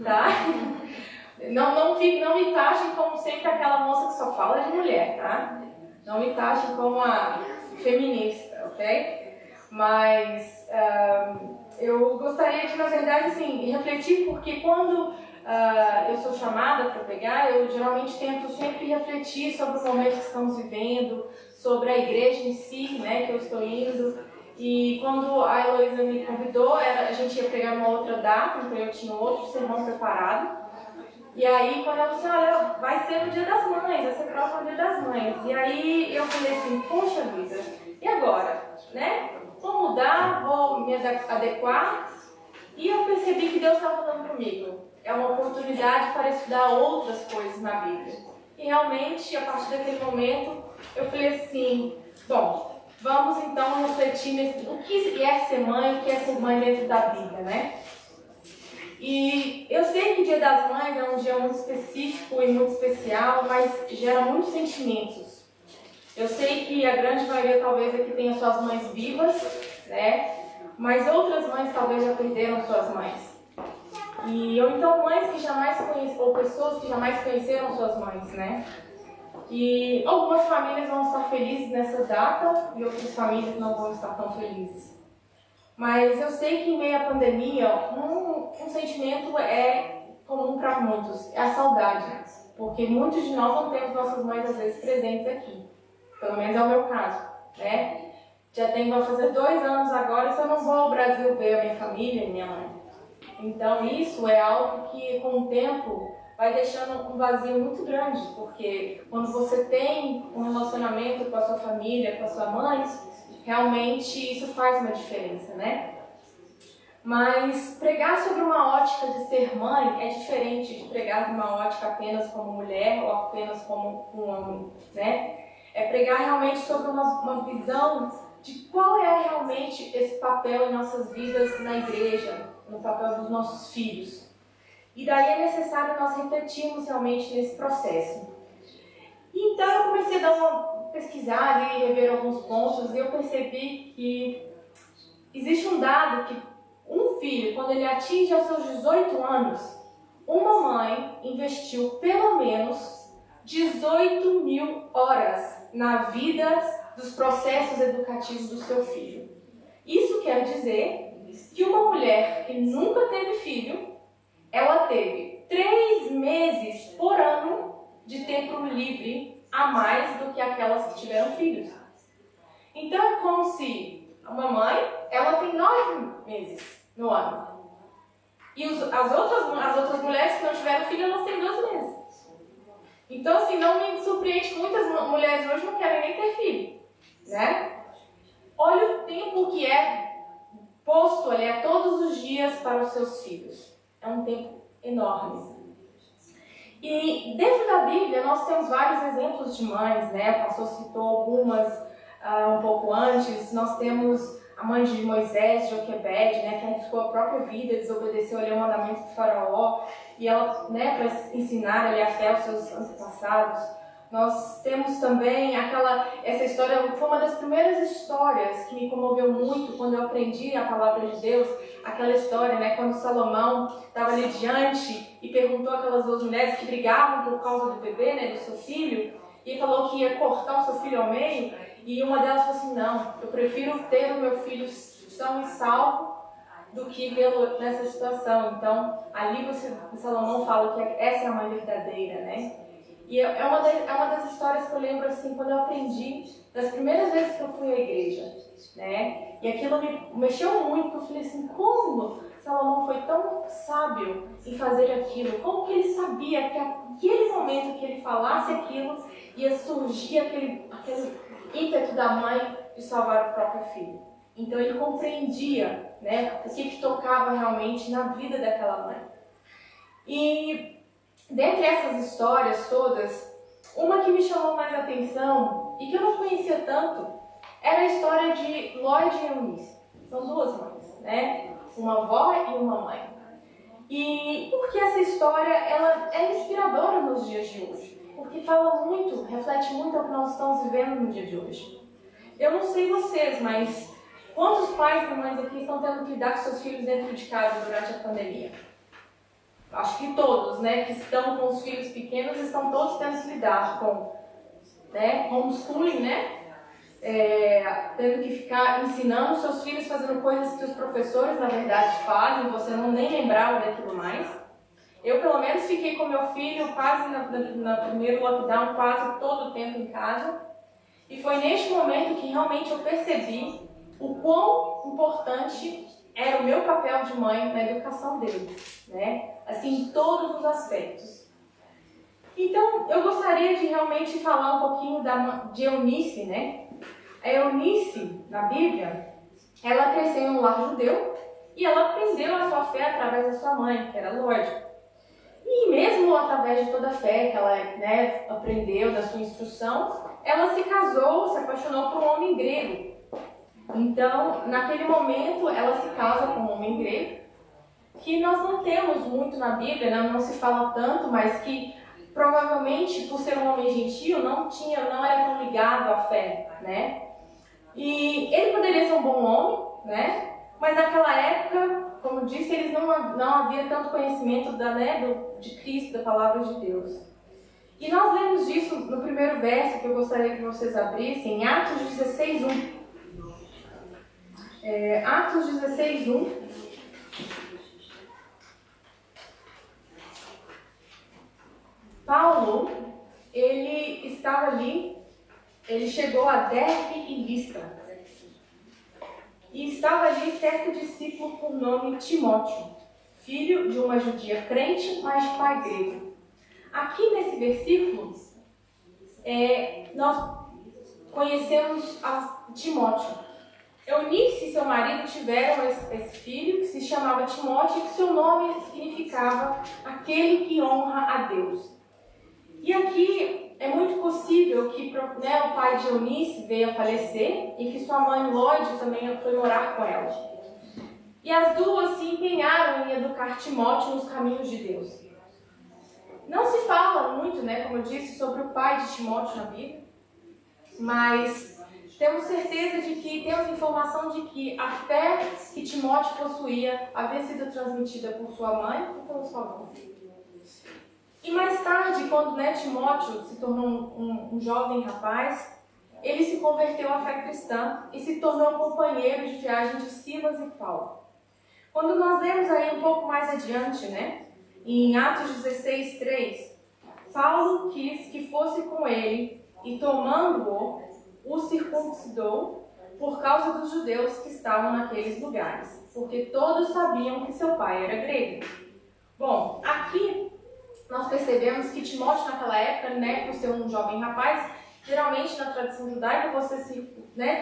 tá? Não me taxem como sempre aquela moça que só fala de mulher, tá? Não me taxem como a feminista, ok? Mas eu gostaria de, na verdade, assim, refletir, porque quando eu sou chamada para pregar, eu geralmente tento sempre refletir sobre o momento que estamos vivendo, sobre a igreja em si, né, que eu estou indo. E quando a Heloísa me convidou, a gente ia pregar numa outra data, então eu tinha outro sermão preparado. E aí, quando ela disse, olha, vai ser no Dia das Mães, vai ser próximo no Dia das Mães. E aí eu falei assim, poxa vida, e agora, né? Vou mudar, vou me adequar. E eu percebi que Deus estava falando comigo. É uma oportunidade para estudar outras coisas na Bíblia. E realmente, a partir daquele momento, eu falei assim, bom, vamos então refletir o que é ser mãe, o que é ser mãe dentro da Bíblia, né? E eu sei que o Dia das Mães é um dia muito específico e muito especial, mas gera muitos sentimentos. Eu sei que a grande maioria talvez aqui tenha suas mães vivas, né? Mas outras mães talvez já perderam suas mães. Ou então mães que jamais conheceram, ou pessoas que jamais conheceram suas mães, né? E algumas famílias vão estar felizes nessa data e outras famílias não vão estar tão felizes. Mas eu sei que em meio à pandemia, um sentimento é comum para muitos, é a saudade. Porque muitos de nós não temos nossas mães às vezes presentes aqui. Pelo menos é o meu caso, né? Vai fazer 2 anos agora, então eu não vou ao Brasil ver a minha família e minha mãe. Então isso é algo que com o tempo vai deixando um vazio muito grande, porque quando você tem um relacionamento com a sua família, com a sua mãe, realmente isso faz uma diferença, né? Mas pregar sobre uma ótica de ser mãe é diferente de pregar uma ótica apenas como mulher ou apenas como um homem, né? É pregar realmente sobre uma visão de qual é realmente esse papel em nossas vidas na igreja, no papel dos nossos filhos. E daí é necessário nós refletirmos realmente nesse processo. Então eu comecei a dar uma pesquisada e rever alguns pontos e eu percebi que existe um dado que um filho, quando ele atinge aos seus 18 anos, uma mãe investiu pelo menos 18.000 horas na vida dos processos educativos do seu filho. Isso quer dizer que uma mulher que nunca teve filho, ela teve 3 meses por ano de tempo livre a mais do que aquelas que tiveram filhos. Então é como se uma mãe, ela tem 9 meses no ano. E as outras mulheres que não tiveram filho, elas têm 12 meses. Então assim, não me surpreende que muitas mulheres hoje não querem nem ter filho, né? Olha o tempo que é posto ali todos os dias para os seus filhos. É um tempo enorme. E dentro da Bíblia nós temos vários exemplos de mães, né? O pastor citou algumas um pouco antes. Nós temos a mãe de Moisés, Joquebede, né? Que arriscou a própria vida, desobedeceu ali o mandamento do faraó. E ela, né, para ensinar ali a fé aos seus antepassados. Nós temos também essa história, foi uma das primeiras histórias que me comoveu muito quando eu aprendi a palavra de Deus, aquela história, né, quando Salomão estava ali diante e perguntou àquelas 2 mulheres que brigavam por causa do bebê, né, do seu filho, e falou que ia cortar o seu filho ao meio, e uma delas falou assim, não, eu prefiro ter o meu filho são e salvo do que vê-lo nessa situação. Então, ali Salomão fala que essa é a mãe verdadeira, né? E é uma das histórias que eu lembro, assim, quando eu aprendi, das primeiras vezes que eu fui à igreja, né? E aquilo me mexeu muito, porque eu falei assim, como Salomão foi tão sábio em fazer aquilo? Como que ele sabia que aquele momento que ele falasse aquilo, ia surgir aquele ímpeto da mãe de salvar o próprio filho? Então ele compreendia, né, o que tocava realmente na vida daquela mãe. E dentre essas histórias todas, uma que me chamou mais atenção e que eu não conhecia tanto, era a história de Lloyd e Eunice. São 2 mães, né? Uma avó e uma mãe. E porque essa história ela é inspiradora nos dias de hoje? Porque fala muito, reflete muito o que nós estamos vivendo no dia de hoje. Eu não sei vocês, mas quantos pais e mães aqui estão tendo que lidar com seus filhos dentro de casa durante a pandemia? Acho que todos, né, que estão com os filhos pequenos, estão todos tendo que lidar com, né, homeschooling, né? Tendo que ficar ensinando seus filhos, fazendo coisas que os professores, na verdade, fazem, você não nem lembrava daquilo mais. Eu, pelo menos, fiquei com meu filho quase no primeiro lockdown, quase todo o tempo em casa. E foi neste momento que realmente eu percebi o quão importante era o meu papel de mãe na educação dele, né? Assim, em todos os aspectos. Então, eu gostaria de realmente falar um pouquinho de Eunice, né? A Eunice, na Bíblia, ela cresceu em um lar judeu e ela aprendeu a sua fé através da sua mãe, que era Lloyd. E mesmo através de toda a fé que ela, né, aprendeu, da sua instrução, ela se casou, se apaixonou por um homem grego. Então, naquele momento, ela se casa com um homem grego, que nós não temos muito na Bíblia, né? Não se fala tanto, mas que provavelmente, por ser um homem gentil, não era tão ligado à fé, né? E ele poderia ser um bom homem, né? Mas naquela época, como disse, eles não havia tanto conhecimento de Cristo, da palavra de Deus. E nós lemos disso no primeiro verso, que eu gostaria que vocês abrissem, em Atos 16:1. Atos 16:1. Paulo, ele estava ali, ele chegou a Derbe e Listra. E estava ali certo discípulo por nome Timóteo, filho de uma judia crente, mas de pai grego. Aqui nesse versículo, nós conhecemos a Timóteo. Eunice e seu marido tiveram esse filho, que se chamava Timóteo, e que seu nome significava aquele que honra a Deus. E aqui é muito possível que o pai de Eunice veio a falecer e que sua mãe Lóide também foi morar com ela. E as duas se empenharam em educar Timóteo nos caminhos de Deus. Não se fala muito, como eu disse, sobre o pai de Timóteo na Bíblia, mas temos certeza de que, temos informação de que a fé que Timóteo possuía havia sido transmitida por sua mãe e pelo seu avô. E mais tarde, quando Timóteo se tornou um jovem rapaz, ele se converteu à fé cristã e se tornou companheiro de viagem de Silas e Paulo. Quando nós lemos aí um pouco mais adiante, em Atos 16:3, Paulo quis que fosse com ele e, tomando-o, o circuncidou por causa dos judeus que estavam naqueles lugares, porque todos sabiam que seu pai era grego. Bom, aqui nós percebemos que Timóteo naquela época, por ser um jovem rapaz, geralmente na tradição judaica você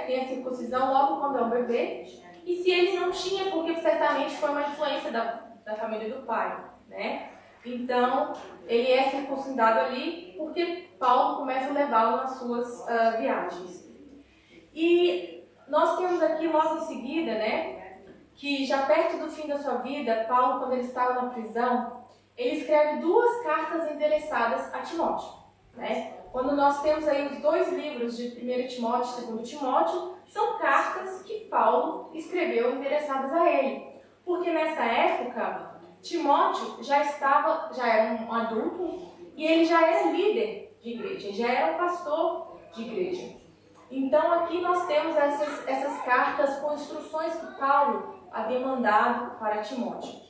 tem a circuncisão logo quando é um bebê, e se ele não tinha, porque certamente foi uma influência da família do pai, Então, ele é circuncidado ali porque Paulo começa a levá-lo nas suas viagens. E nós temos aqui logo em seguida, que já perto do fim da sua vida, Paulo, quando ele estava na prisão, ele escreve 2 cartas endereçadas a Timóteo. Quando nós temos aí os 2 livros de 1 Timóteo e 2 Timóteo, são cartas que Paulo escreveu endereçadas a ele. Porque nessa época, Timóteo já era um adulto e ele já era líder de igreja, já era um pastor de igreja. Então aqui nós temos essas cartas com instruções que Paulo havia mandado para Timóteo.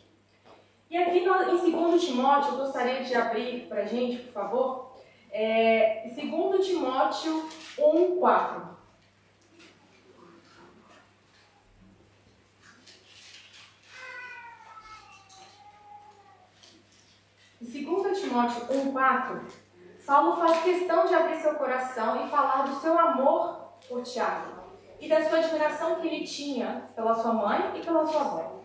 E aqui em 2 Timóteo, eu gostaria de abrir para a gente, por favor, 2 Timóteo 1:4. Em 2 Timóteo 1:4, Paulo faz questão de abrir seu coração e falar do seu amor por Tiago e da sua admiração que ele tinha pela sua mãe e pela sua avó.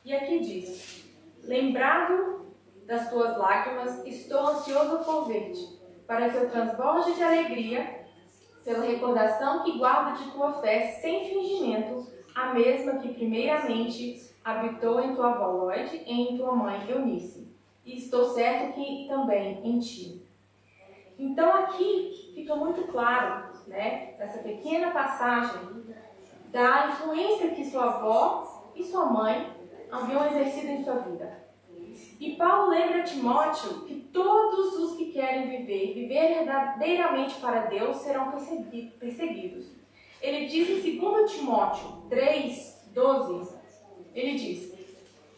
E aqui diz: lembrado das tuas lágrimas, estou ansioso por ver-te, para que eu transborde de alegria pela recordação que guardo de tua fé sem fingimento, a mesma que primeiramente habitou em tua avó Lóide e em tua mãe Eunice, e estou certo que também em ti. Então aqui fica muito claro, nessa pequena passagem, da influência que sua avó e sua mãe haviam exercido em sua vida. E Paulo lembra a Timóteo que todos os que querem viver verdadeiramente para Deus serão perseguidos. Ele diz em 2 Timóteo 3:12, ele diz: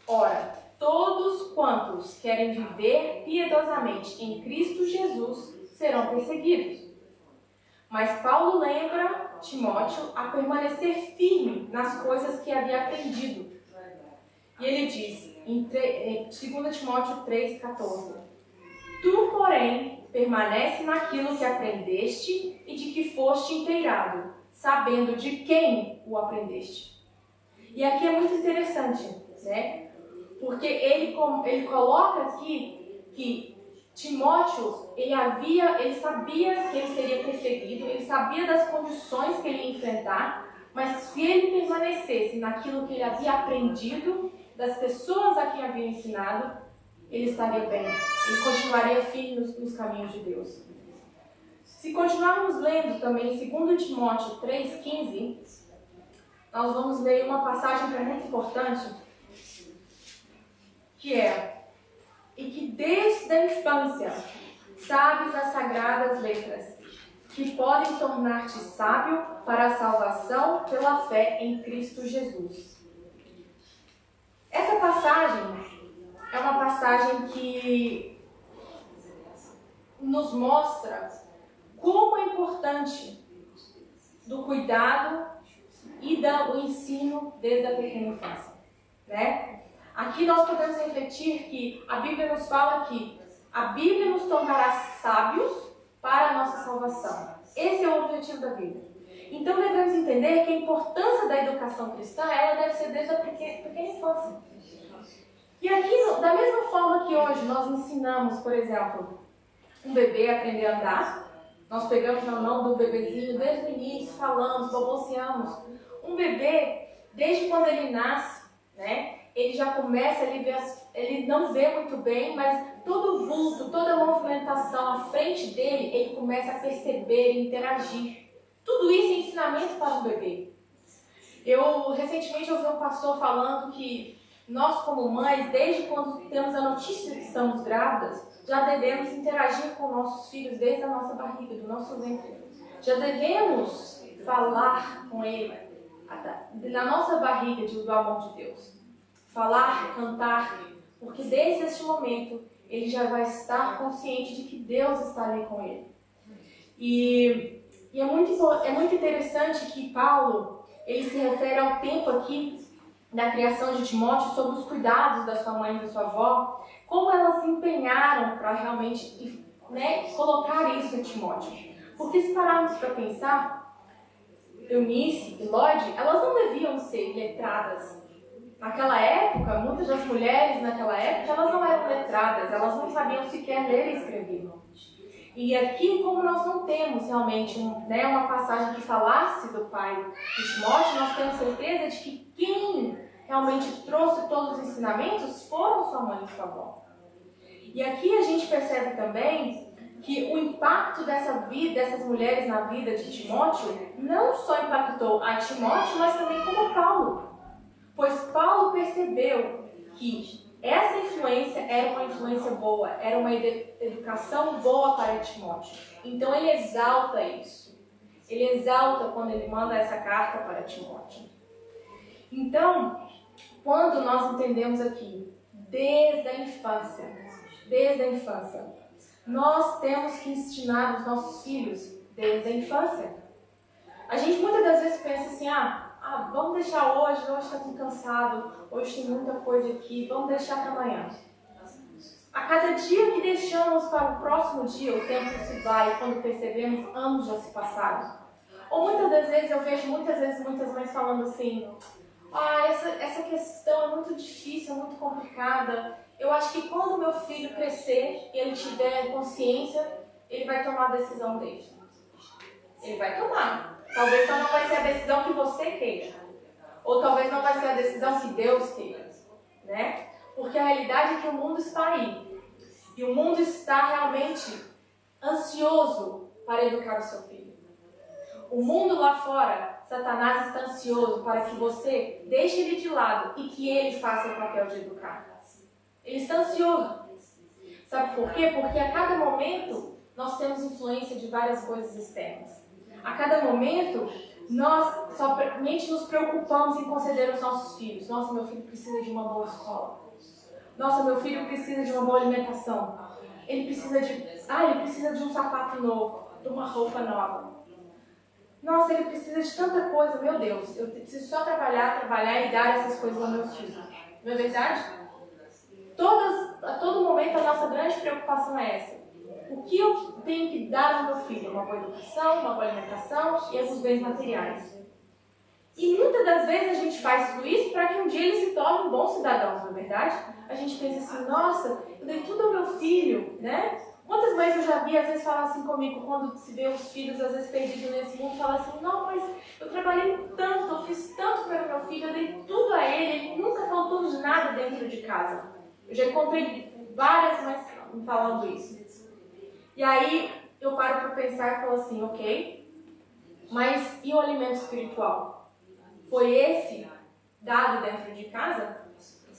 ora, todos quantos querem viver piedosamente em Cristo Jesus serão perseguidos. Mas Paulo lembra Timóteo a permanecer firme nas coisas que havia aprendido. E ele diz, em 2 Timóteo 3:14, tu, porém, permanece naquilo que aprendeste e de que foste inteirado, sabendo de quem o aprendeste. E aqui é muito interessante, porque ele coloca aqui que Timóteo, ele sabia que ele seria perseguido, ele sabia das condições que ele ia enfrentar, mas se ele permanecesse naquilo que ele havia aprendido, das pessoas a quem havia ensinado, ele estaria bem. Ele continuaria firme nos caminhos de Deus. Se continuarmos lendo também 2 Timóteo 3,15, nós vamos ler uma passagem que é muito importante, que é: e que desde a infância sabes as sagradas letras, que podem tornar-te sábio para a salvação pela fé em Cristo Jesus. Essa passagem é uma passagem que nos mostra como é importante do cuidado e do ensino desde a pequena infância, né? Aqui nós podemos refletir que a Bíblia nos fala que a Bíblia nos tornará sábios para a nossa salvação. Esse é o objetivo da Bíblia. Então devemos entender que a importância da educação cristã, ela deve ser desde a pequena infância. E aqui, da mesma forma que hoje nós ensinamos, por exemplo, um bebê a aprender a andar, nós pegamos na mão do bebezinho desde o início, falamos, balbuciamos. Um bebê, desde quando ele nasce, né, ele já começa, ele não vê muito bem, mas todo o vulto, toda a movimentação à frente dele, ele começa a perceber e interagir. Tudo isso é ensinamento para um bebê. Eu recentemente ouvi um pastor falando que nós, como mães, desde quando temos a notícia de que estamos grávidas, já devemos interagir com nossos filhos desde a nossa barriga, do nosso ventre. Já devemos falar com ele, na nossa barriga, do amor de Deus. Falar, cantar, porque desde este momento ele já vai estar consciente de que Deus está ali com ele. E é muito interessante que Paulo, ele se refere ao tempo aqui da criação de Timóteo, sobre os cuidados da sua mãe e da sua avó, como elas se empenharam para realmente, né, colocar isso em Timóteo. Porque se pararmos para pensar, Eunice e Lloyd, elas não deviam ser letradas. Naquela época, muitas das mulheres naquela época, elas não eram letradas, elas não sabiam sequer ler e escrever. E aqui, como nós não temos realmente uma passagem que falasse do pai de Timóteo, nós temos certeza de que quem realmente trouxe todos os ensinamentos foram sua mãe e sua avó. E aqui a gente percebe também que o impacto dessas mulheres na vida de Timóteo não só impactou a Timóteo, mas também como Paulo. Pois Paulo percebeu que essa influência era uma influência boa, era uma educação boa para Timóteo. Então ele exalta isso. Ele exalta quando ele manda essa carta para Timóteo. Então, quando nós entendemos aqui, desde a infância, nós temos que ensinar os nossos filhos desde a infância. A gente muitas das vezes pensa assim, vamos deixar hoje está tudo cansado, hoje tem muita coisa aqui, vamos deixar para amanhã. A cada dia que deixamos para o próximo dia, o tempo se vai, e quando percebemos, anos já se passaram. Ou muitas das vezes, eu vejo muitas mães falando assim, essa questão é muito difícil, é muito complicada. Eu acho que quando meu filho crescer e ele tiver consciência, ele vai tomar a decisão dele. Ele vai tomar. Talvez só não vai ser a decisão que você queira. Ou talvez não vai ser a decisão que Deus queira. Né? Porque a realidade é que o mundo está aí. E o mundo está realmente ansioso para educar o seu filho. O mundo lá fora, Satanás está ansioso para que você deixe ele de lado e que ele faça o papel de educar. Ele está ansioso. Sabe por quê? Porque a cada momento nós temos influência de várias coisas externas. A cada momento, nós somente nos preocupamos em conceder aos nossos filhos. Nossa, meu filho precisa de uma boa escola. Nossa, meu filho precisa de uma boa alimentação. Ele precisa de um sapato novo, de uma roupa nova. Nossa, ele precisa de tanta coisa. Meu Deus, eu preciso só trabalhar e dar essas coisas aos meus filhos. Não é verdade? A todo momento, a nossa grande preocupação é essa. O que eu tenho que dar ao meu filho? Uma boa educação, uma boa alimentação e os bens materiais. E muitas das vezes a gente faz tudo isso para que um dia ele se torne um bom cidadão, não é verdade? A gente pensa assim, nossa, eu dei tudo ao meu filho, né? Quantas mães eu já vi, às vezes, falar assim comigo, quando se vê os filhos, às vezes, perdidos nesse mundo, fala assim, não, mas eu trabalhei tanto, eu fiz tanto pelo meu filho, eu dei tudo a ele nunca faltou de nada dentro de casa. Eu já encontrei várias mães me falando isso. E aí, eu paro para pensar e falo assim, ok, mas e o alimento espiritual? Foi esse dado dentro de casa?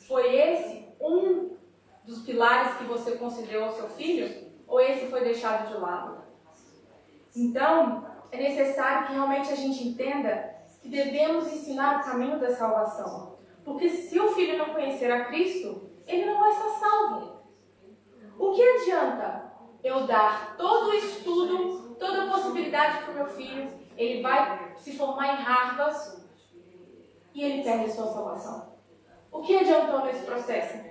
Foi esse um dos pilares que você considerou ao seu filho? Ou esse foi deixado de lado? Então, é necessário que realmente a gente entenda que devemos ensinar o caminho da salvação. Porque se o filho não conhecer a Cristo, ele não vai estar salvo. O que adianta eu dar todo o estudo, toda a possibilidade para o meu filho, ele vai se formar em Harvard e ele perde a sua salvação? O que adiantou nesse processo?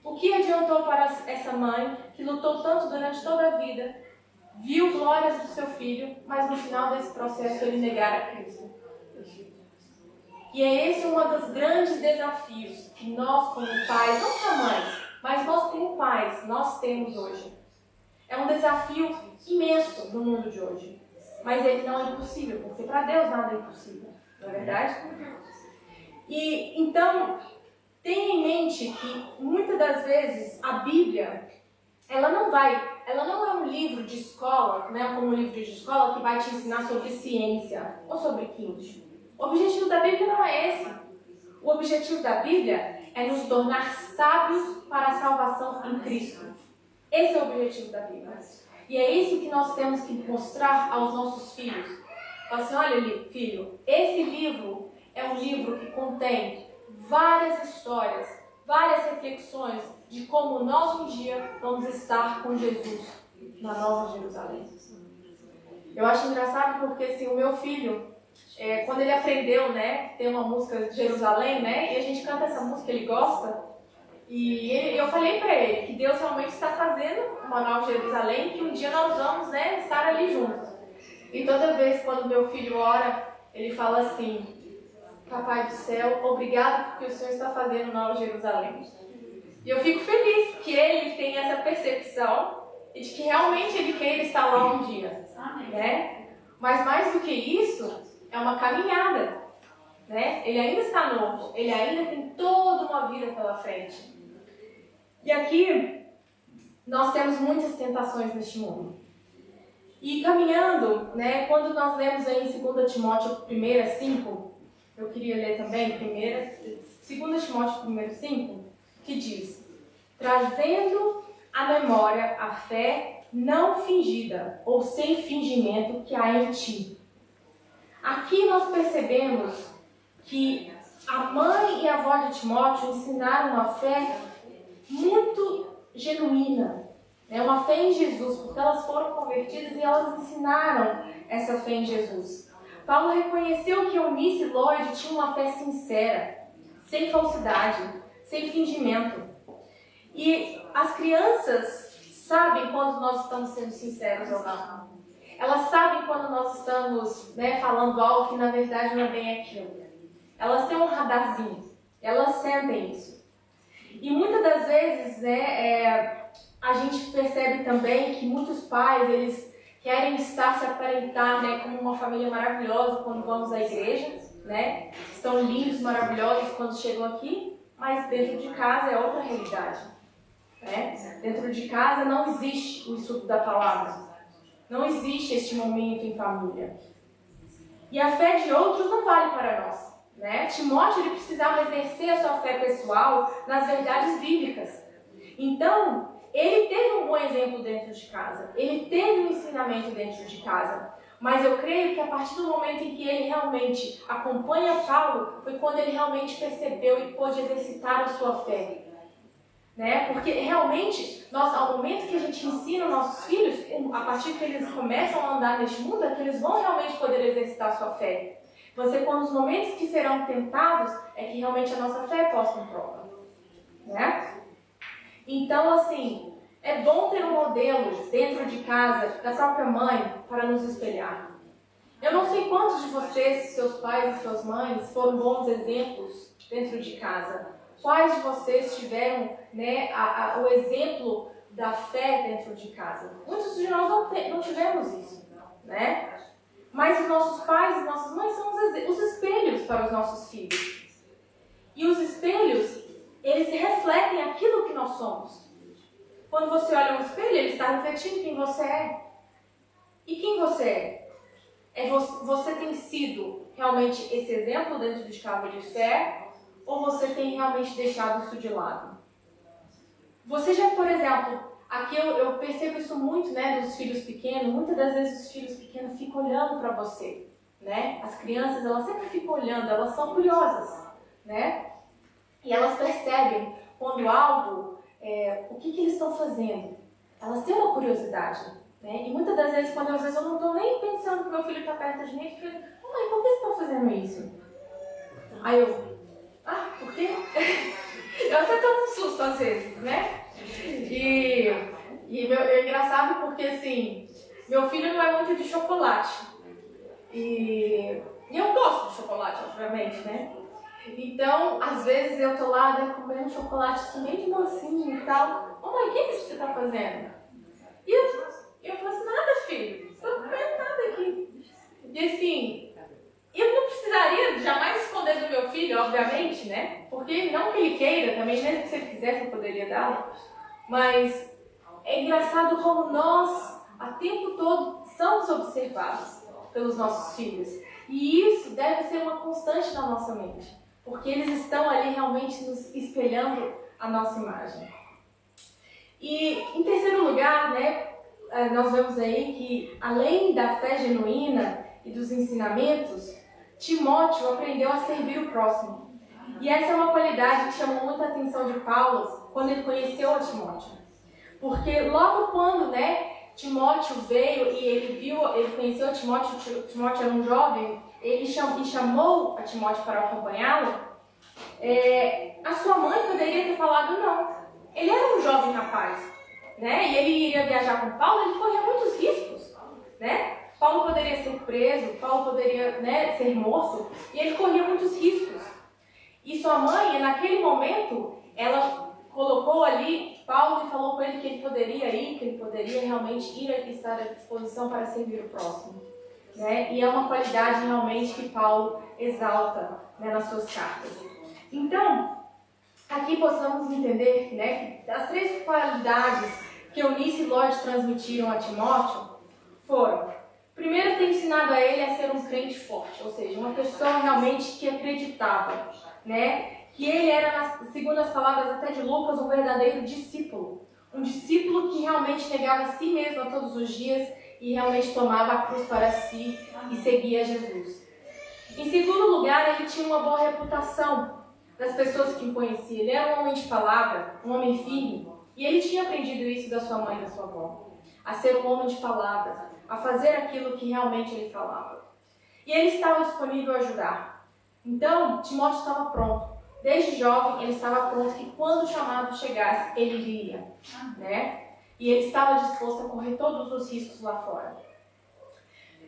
O que adiantou para essa mãe que lutou tanto durante toda a vida, viu glórias do seu filho, mas no final desse processo ele negar a Cristo? E é esse um dos grandes desafios que nós como pais, não só mães, mas nós como pais, nós temos hoje. É um desafio imenso no mundo de hoje. Mas ele não é impossível, porque para Deus nada é impossível, não é verdade? E então, tenha em mente que muitas das vezes a Bíblia, ela não é um livro de escola, né, como um livro de escola que vai te ensinar sobre ciência ou sobre química. O objetivo da Bíblia não é esse. O objetivo da Bíblia é nos tornar sábios para a salvação em Cristo. Esse é o objetivo da Bíblia. E é isso que nós temos que mostrar aos nossos filhos. Fala assim, olha, filho, esse livro é um livro que contém várias histórias, várias reflexões de como nós um dia vamos estar com Jesus na Nova Jerusalém. Eu acho engraçado porque assim, o meu filho, quando ele aprendeu, né, tem uma música de Jerusalém, né, e a gente canta essa música, ele gosta, e eu falei para ele que Deus realmente está fazendo uma Nova Jerusalém, que um dia nós vamos, né, estar ali juntos. E toda vez quando meu filho ora, ele fala assim, Papai do céu, obrigado porque o Senhor está fazendo Nova Jerusalém. E eu fico feliz que ele tenha essa percepção e de que realmente ele queira estar lá um dia. Né? Mas mais do que isso, é uma caminhada. Né? Ele ainda está novo, ele ainda tem toda uma vida pela frente. E aqui, nós temos muitas tentações neste mundo. E caminhando, né, quando nós lemos aí em 2 Timóteo 1:5, eu queria ler também 2 Timóteo 1:5, que diz, trazendo à memória a fé não fingida, ou sem fingimento que há em ti. Aqui nós percebemos que a mãe e a avó de Timóteo ensinaram uma fé muito genuína, né? Uma fé em Jesus, porque elas foram convertidas e elas ensinaram essa fé em Jesus. Paulo reconheceu que Eunice e Lloyd tinham uma fé sincera, sem falsidade, sem fingimento. E as crianças sabem quando nós estamos sendo sinceros ou não. Elas sabem quando nós estamos, né, falando algo que na verdade não é bem aquilo. Elas têm um radarzinho, elas sentem isso. E muitas das vezes, né, a gente percebe também que muitos pais, eles querem estar, se aparentar, né, como uma família maravilhosa quando vamos à igreja, né? Estão lindos, maravilhosos quando chegam aqui, mas dentro de casa é outra realidade. Né? Dentro de casa não existe o estudo da palavra. Não existe este momento em família. E a fé de outros não vale para nós. Né? Timóteo ele precisava exercer a sua fé pessoal nas verdades bíblicas. Então, ele teve um bom exemplo dentro de casa. Ele teve um ensinamento dentro de casa. Mas eu creio que a partir do momento em que ele realmente acompanha Paulo, foi quando ele realmente percebeu e pôde exercitar a sua fé. Né? Porque realmente, ao momento que a gente ensina os nossos filhos, a partir que eles começam a andar neste mundo, é que eles vão realmente poder exercitar a sua fé. Você, quando os momentos que serão tentados, é que realmente a nossa fé é posta em prova. Né? Então, assim, é bom ter um modelo dentro de casa, da própria mãe, para nos espelhar. Eu não sei quantos de vocês, seus pais e suas mães, foram bons exemplos dentro de casa. Quais de vocês tiveram, né, o exemplo da fé dentro de casa? Muitos de nós não tivemos isso, né? Mas os nossos pais e nossas mães são os espelhos para os nossos filhos. E os espelhos, eles refletem aquilo que nós somos. Quando você olha no espelho, ele está refletindo quem você é. E quem você é? Você tem sido realmente esse exemplo dentro de casa de fé? Ou você tem realmente deixado isso de lado? Você já, por exemplo, aqui eu percebo isso muito, né, dos filhos pequenos. Muitas das vezes os filhos pequenos ficam olhando para você, né? As crianças, elas sempre ficam olhando, elas são curiosas, né? E elas percebem quando algo, o que eles estão fazendo. Elas têm uma curiosidade, né? E muitas das vezes, às vezes eu não estou nem pensando que meu filho está perto de mim, eu fico, mãe, por que você está fazendo isso? Aí eu, por quê? Eu até tomo um susto às vezes, né? E é engraçado porque, assim, meu filho não é muito de chocolate. E eu gosto de chocolate, obviamente, né? Então, às vezes eu tô lá, né, comendo chocolate assim, bem de mocinho e tal. Mãe, o que você tá fazendo? E eu falo assim, nada, filho. Não tô comendo nada aqui. E assim, eu não precisaria jamais esconder do meu filho, obviamente, né? Porque não que ele queira, também mesmo que se ele quisesse eu poderia dar. Mas é engraçado como nós, a tempo todo, somos observados pelos nossos filhos. E isso deve ser uma constante na nossa mente. Porque eles estão ali realmente nos espelhando a nossa imagem. E em terceiro lugar, né, nós vemos aí que além da fé genuína e dos ensinamentos, Timóteo aprendeu a servir o próximo. E essa é uma qualidade que chamou muita atenção de Paulo quando ele conheceu a Timóteo. Porque logo quando, né, Timóteo veio e ele conheceu a Timóteo, Timóteo era um jovem, ele chamou a Timóteo para acompanhá-lo, a sua mãe poderia ter falado não. Ele era um jovem rapaz, né? E ele iria viajar com Paulo, ele corria muitos riscos, né? Paulo poderia ser preso, Paulo poderia, né, ser morto, e ele corria muitos riscos. E sua mãe, naquele momento, ela colocou ali Paulo e falou com ele que ele poderia ir, que ele poderia realmente ir e estar à disposição para servir o próximo. Né? E é uma qualidade realmente que Paulo exalta, né, nas suas cartas. Então, aqui possamos entender, né, que as três qualidades que Eunice e Lloyd transmitiram a Timóteo foram: primeiro, ter ensinado a ele a ser um crente forte, ou seja, uma pessoa realmente que acreditava, né, que ele era, segundo as palavras até de Lucas, um verdadeiro discípulo. Um discípulo que realmente negava a si mesmo a todos os dias e realmente tomava a cruz para si e seguia Jesus. Em segundo lugar, ele tinha uma boa reputação das pessoas que o conheciam. Ele era um homem de palavra, um homem firme, e ele tinha aprendido isso da sua mãe e da sua avó. A ser um homem de palavra, a fazer aquilo que realmente ele falava. E ele estava disponível a ajudar. Então, Timóteo estava pronto. Desde jovem, ele estava pronto que quando o chamado chegasse, ele iria, né? E ele estava disposto a correr todos os riscos lá fora.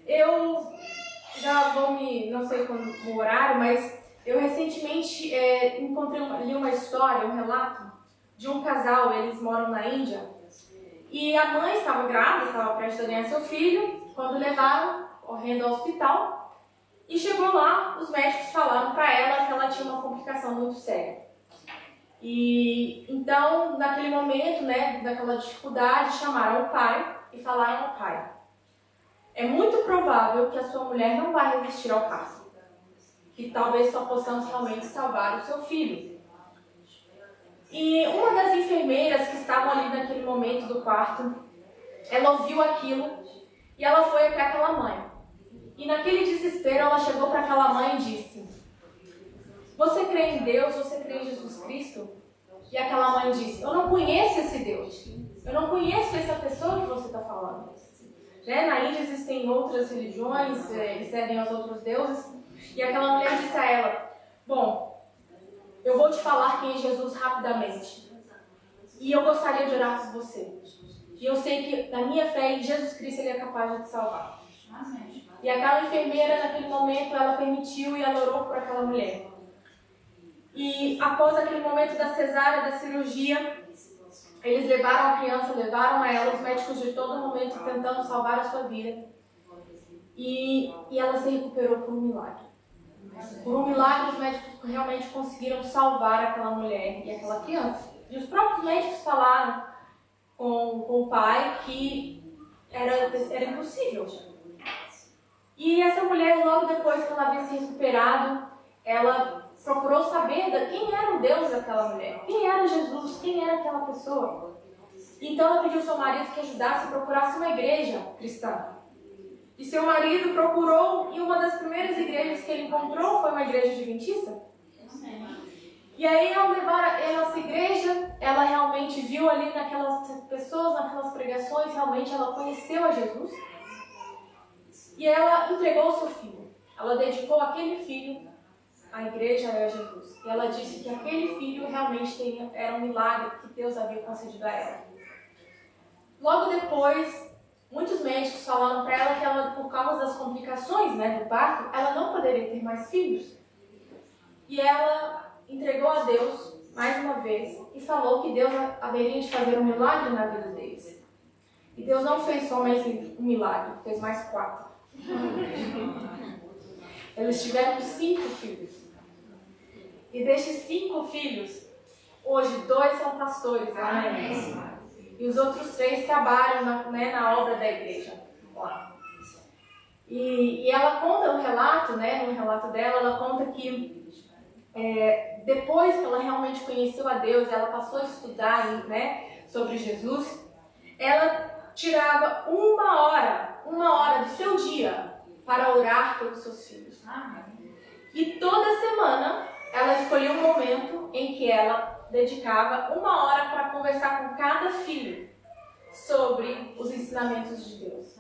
Eu já não sei quando o horário, mas eu recentemente li uma história, um relato de um casal. Eles moram na Índia. E a mãe estava grávida, estava prestes a ganhar seu filho, quando levaram correndo ao hospital. E chegou lá, os médicos falaram para ela que ela tinha uma complicação muito séria. E então, naquele momento, né, daquela dificuldade, chamaram o pai e falaram ao pai: é muito provável que a sua mulher não vai resistir ao parto, que talvez só possamos realmente salvar o seu filho. E uma das enfermeiras que estavam ali naquele momento do parto, ela ouviu aquilo e ela foi até aquela mãe. E naquele desespero ela chegou para aquela mãe e disse: você crê em Deus? Você crê em Jesus Cristo? E aquela mãe disse: eu não conheço esse Deus. Eu não conheço essa pessoa que você está falando. Né? Na Índia existem outras religiões, eles servem aos outros deuses. E aquela mulher disse a ela: bom, eu vou te falar quem é Jesus rapidamente. E eu gostaria de orar por você. E eu sei que na minha fé em Jesus Cristo ele é capaz de te salvar. Amém. E aquela enfermeira, naquele momento, ela permitiu e ela orou por aquela mulher. E após aquele momento da cesárea, da cirurgia, eles levaram a criança, levaram a ela, os médicos de todo momento tentando salvar a sua vida. E ela se recuperou por um milagre. Por um milagre, os médicos realmente conseguiram salvar aquela mulher e aquela criança. E os próprios médicos falaram com o pai que era impossível. E essa mulher, logo depois que ela havia se recuperado, ela procurou saber quem era o Deus daquela mulher, quem era Jesus, quem era aquela pessoa. Então ela pediu ao seu marido que ajudasse e procurasse uma igreja cristã. E seu marido procurou, e uma das primeiras igrejas que ele encontrou foi uma igreja adventista. E aí, ao levar ela a essa igreja, ela realmente viu ali naquelas pessoas, naquelas pregações, realmente ela conheceu a Jesus. E ela entregou o seu filho. Ela dedicou aquele filho à igreja e a Jesus. E ela disse que aquele filho realmente era um milagre que Deus havia concedido a ela. Logo depois, muitos médicos falaram para ela que ela, por causa das complicações, do parto, ela não poderia ter mais filhos. E ela entregou a Deus mais uma vez e falou que Deus haveria de fazer um milagre na vida deles. E Deus não fez somente um milagre, fez mais 4. Eles tiveram 5 filhos. E destes 5 filhos, hoje 2 são pastores lá na igreja. E os outros 3 trabalham na obra da igreja. E ela conta no relato dela, ela conta que depois que ela realmente conheceu a Deus, ela passou a estudar sobre Jesus, ela tirava uma hora do seu dia para orar pelos seus filhos. E toda semana ela escolhia um momento em que ela dedicava 1 hora para conversar com cada filho sobre os ensinamentos de Deus.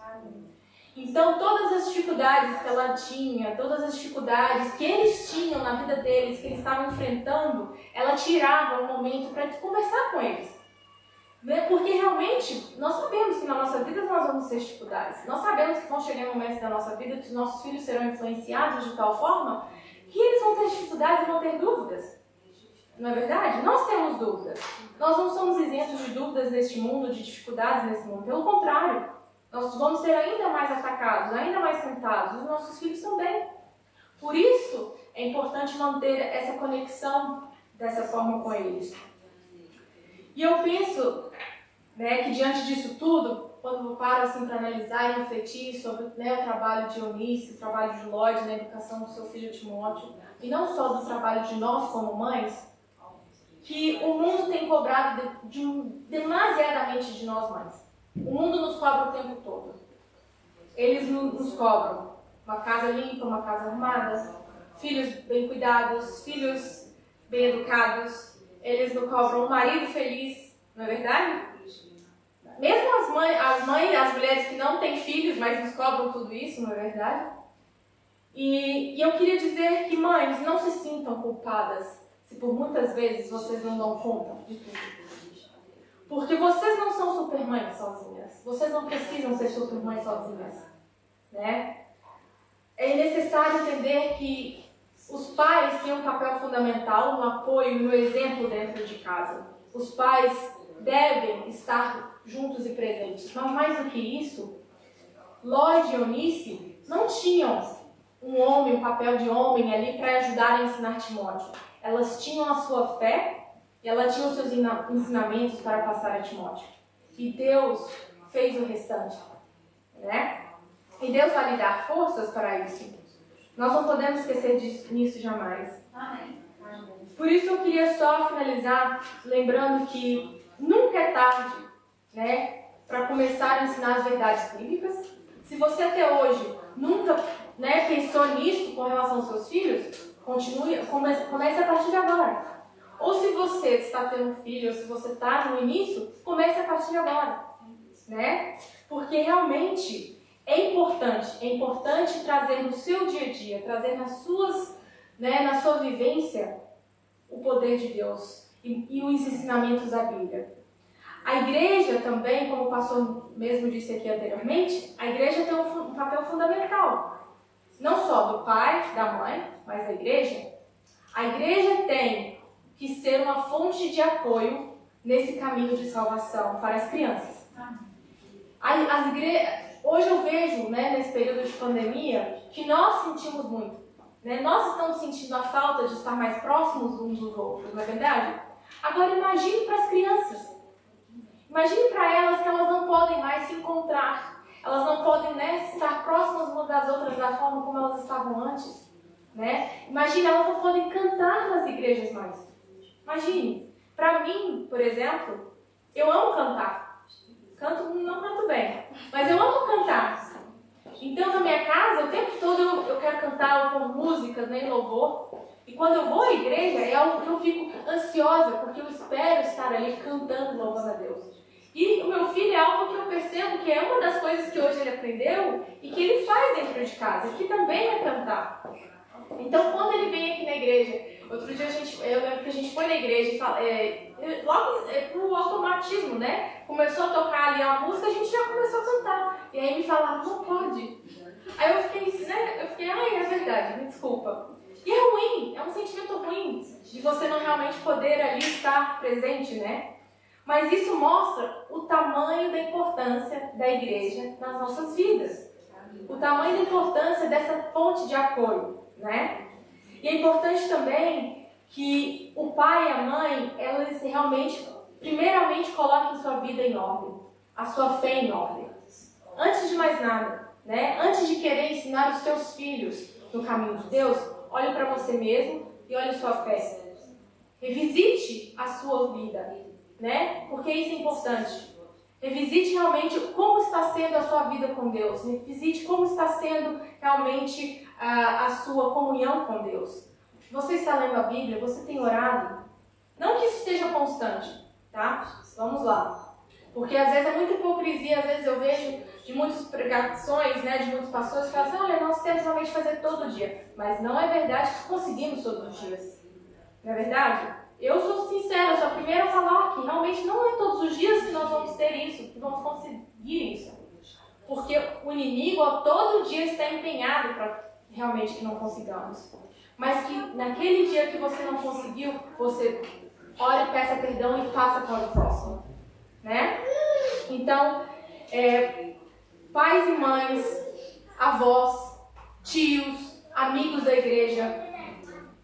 Então, todas as dificuldades que ela tinha, todas as dificuldades que eles tinham na vida deles, que eles estavam enfrentando, ela tirava um momento para conversar com eles. Porque realmente, nós sabemos que na nossa vida nós vamos ter dificuldades. Nós sabemos que vão chegar momentos da nossa vida que os nossos filhos serão influenciados de tal forma que eles vão ter dificuldades e vão ter dúvidas. Não é verdade? Nós temos dúvidas. Nós não somos isentos de dúvidas neste mundo, de dificuldades nesse mundo. Pelo contrário, nós vamos ser ainda mais atacados, ainda mais tentados. Os nossos filhos também. Por isso, é importante manter essa conexão dessa forma com eles. E eu penso que diante disso tudo, quando eu paro assim, para analisar e refletir sobre o trabalho de Eunice, o trabalho de Lloyd na educação do seu filho Timóteo, e não só do trabalho de nós como mães, que o mundo tem cobrado demasiadamente de nós mães. O mundo nos cobra o tempo todo. Eles nos cobram uma casa limpa, uma casa arrumada, filhos bem cuidados, filhos bem educados. Eles nos cobram um marido feliz, não é verdade? Mesmo as mulheres que não têm filhos, mas nos cobram tudo isso, não é verdade? E eu queria dizer que mães, não se sintam culpadas se por muitas vezes vocês não dão conta de tudo. Porque vocês não são supermães sozinhas. Vocês não precisam ser supermães sozinhas. É necessário entender que os pais têm um papel fundamental no apoio e no exemplo dentro de casa. Os pais devem estar juntos e presentes. Mas mais do que isso, Lloyd e Eunice não tinham um papel de homem ali para ajudar a ensinar Timóteo. Elas tinham a sua fé e elas tinham seus ensinamentos para passar a Timóteo. E Deus fez o restante. E Deus vai lhe dar forças para isso. Nós não podemos esquecer disso jamais. Amém. Por isso eu queria só finalizar lembrando que nunca é tarde para começar a ensinar as verdades bíblicas. Se você até hoje nunca pensou nisso com relação aos seus filhos, comece a partir de agora. Ou se você está tendo um filho, ou se você está no início, comece a partir de agora. Porque realmente é importante trazer no seu dia a dia, trazer na sua vivência o poder de Deus e os ensinamentos da Bíblia. A igreja também, como o pastor mesmo disse aqui anteriormente, a igreja tem um papel fundamental. não só do pai, da mãe, mas da igreja, a igreja tem que ser uma fonte de apoio nesse caminho de salvação para as crianças. Hoje eu vejo, né, nesse período de pandemia, que nós sentimos muito. Né? Nós estamos sentindo a falta de estar mais próximos uns dos outros, não é verdade? Agora imagine para as crianças. Imagine para elas que elas não podem mais se encontrar. Elas não podem, né, estar próximas umas das outras da forma como elas estavam antes. Né? Imagine, elas não podem cantar nas igrejas mais. Imagine. Para mim, por exemplo, eu amo cantar. Não canto bem, mas eu amo cantar. Então, na minha casa, o tempo todo eu quero cantar com músicas, né, em louvor. E quando eu vou à igreja, é algo que eu fico ansiosa, porque eu espero estar ali cantando, louvando a Deus. E o meu filho é algo que eu percebo que é uma das coisas que hoje ele aprendeu e que ele faz dentro de casa, que também é cantar. Então, quando ele vem aqui na igreja, outro dia eu lembro que a gente foi na igreja e logo pro automatismo, né? Começou a tocar ali a música, a gente já começou a cantar. E aí me falaram, não pode. Aí eu fiquei, ai, é verdade, me desculpa. E é ruim, é um sentimento ruim de você não realmente poder ali estar presente, né? Mas isso mostra o tamanho da importância da igreja nas nossas vidas. O tamanho da importância dessa fonte de apoio, né? E é importante também que o pai e a mãe, elas realmente, primeiramente, coloquem sua vida em ordem, a sua fé em ordem. Antes de mais nada, né? Antes de querer ensinar os seus filhos no caminho de Deus, olhe para você mesmo e olhe sua fé. Revisite a sua vida, né? Porque isso é importante. Revisite realmente como está sendo a sua vida com Deus. Revisite como está sendo realmente a sua comunhão com Deus. Você está lendo a Bíblia? Você tem orado? Não que isso seja constante, tá? Vamos lá. Porque às vezes é muita hipocrisia, às vezes eu vejo de muitas pregações, né, de muitos pastores que falam assim, olha, nós temos realmente fazer todo dia. Mas não é verdade que conseguimos todos os dias. Não é verdade? Eu sou sincera, eu sou a primeira a falar que realmente não é todos os dias que nós vamos ter isso, que vamos conseguir isso. Porque o inimigo a todo dia está empenhado para realmente que não consigamos. Mas que naquele dia que você não conseguiu, você ore, peça perdão e passa para o próximo. Né? Então, pais e mães, avós, tios, amigos da igreja,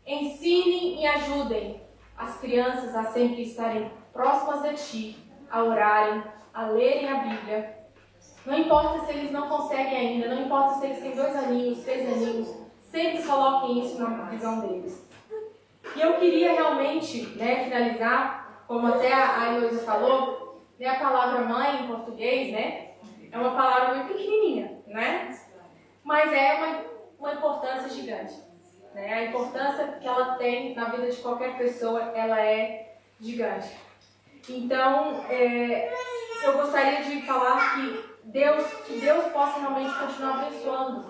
ensinem e ajudem as crianças a sempre estarem próximas de ti, a orarem, a lerem a Bíblia. Não importa se eles não conseguem ainda, não importa se eles têm 2 aninhos, 3 aninhos, sempre coloquem isso na visão deles. E eu queria realmente, né, finalizar, como até a Heloísa falou, né, a palavra mãe em português, né, é uma palavra muito pequenininha, né, mas é uma importância gigante. Né? A importância que ela tem na vida de qualquer pessoa, ela é gigante. Então, eu gostaria de falar que Deus possa realmente continuar abençoando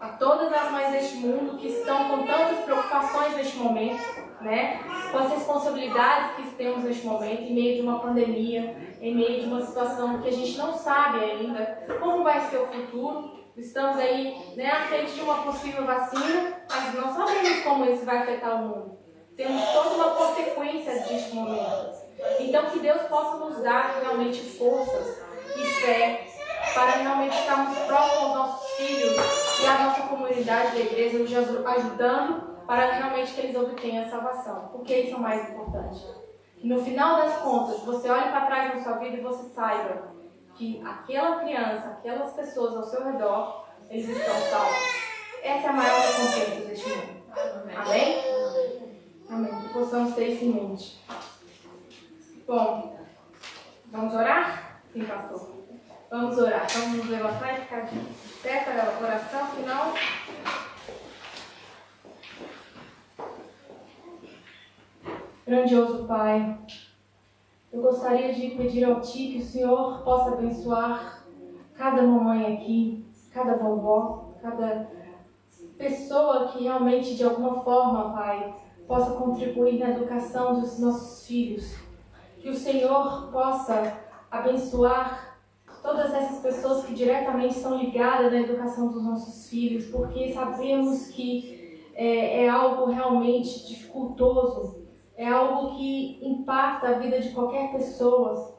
a todas as mães deste mundo que estão com tantas preocupações neste momento, né? Com as responsabilidades que temos neste momento, em meio de uma pandemia, em meio de uma situação que a gente não sabe ainda como vai ser o futuro. Estamos aí, né, à frente de uma possível vacina, mas não sabemos como isso vai afetar o mundo. Temos toda uma consequência deste momento. Então, que Deus possa nos dar realmente forças e fé para realmente estarmos próximos aos nossos filhos e à nossa comunidade da igreja, nos ajudando para realmente que eles obtenham a salvação. Porque isso é o mais importante. E no final das contas, você olhe para trás na sua vida e você saiba que aquela criança, aquelas pessoas ao seu redor, eles estão salvos. Essa é a maior recompensa deste mundo. Amém? Amém. Que possamos ter isso em mente. Bom, vamos orar? Sim, pastor. Vamos orar. Vamos nos levantar e ficar de pé para a oração final. Grandioso Pai, eu gostaria de pedir ao Ti que o Senhor possa abençoar cada mamãe aqui, cada vovó, cada pessoa que realmente, de alguma forma, Pai, possa contribuir na educação dos nossos filhos. Que o Senhor possa abençoar todas essas pessoas que diretamente são ligadas na educação dos nossos filhos, porque sabemos que é algo realmente dificultoso, é algo que impacta a vida de qualquer pessoa.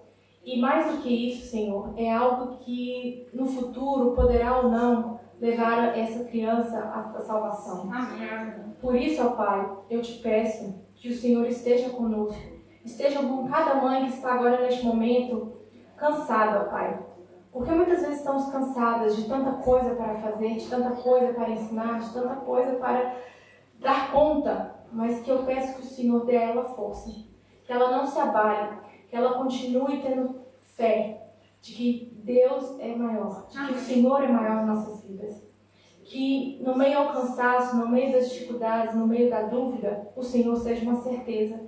E mais do que isso, Senhor, é algo que no futuro poderá ou não levar essa criança à salvação. Amém. Por isso, ó Pai, eu te peço que o Senhor esteja conosco, esteja com cada mãe que está agora neste momento cansada, ó Pai. Porque muitas vezes estamos cansadas de tanta coisa para fazer, de tanta coisa para ensinar, de tanta coisa para dar conta, mas que eu peço que o Senhor dê a ela força, que ela não se abale, que ela continue tendo fé de que Deus é maior, de que o Senhor é maior em nossas vidas. Que no meio ao cansaço, no meio das dificuldades, no meio da dúvida, o Senhor seja uma certeza.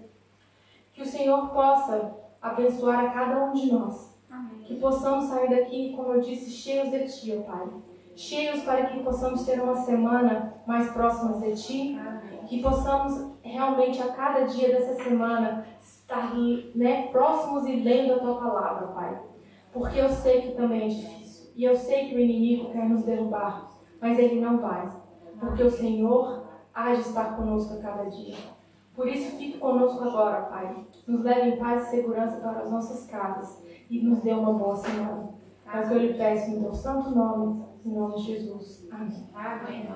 Que o Senhor possa abençoar a cada um de nós. Amém. Que possamos sair daqui, como eu disse, cheios de Ti, ó Pai. Cheios para que possamos ter uma semana mais próxima de Ti. Amém. Que possamos realmente a cada dia dessa semana estar próximos e lendo a Tua palavra, Pai. Porque eu sei que também é difícil. E eu sei que o inimigo quer nos derrubar. Mas ele não vai. Porque o Senhor há de estar conosco a cada dia. Por isso, fique conosco agora, Pai. Nos leve em paz e segurança para as nossas casas. E nos dê uma boa semana. É o que eu lhe peço em teu santo nome, em nome de Jesus. Amém. Amém.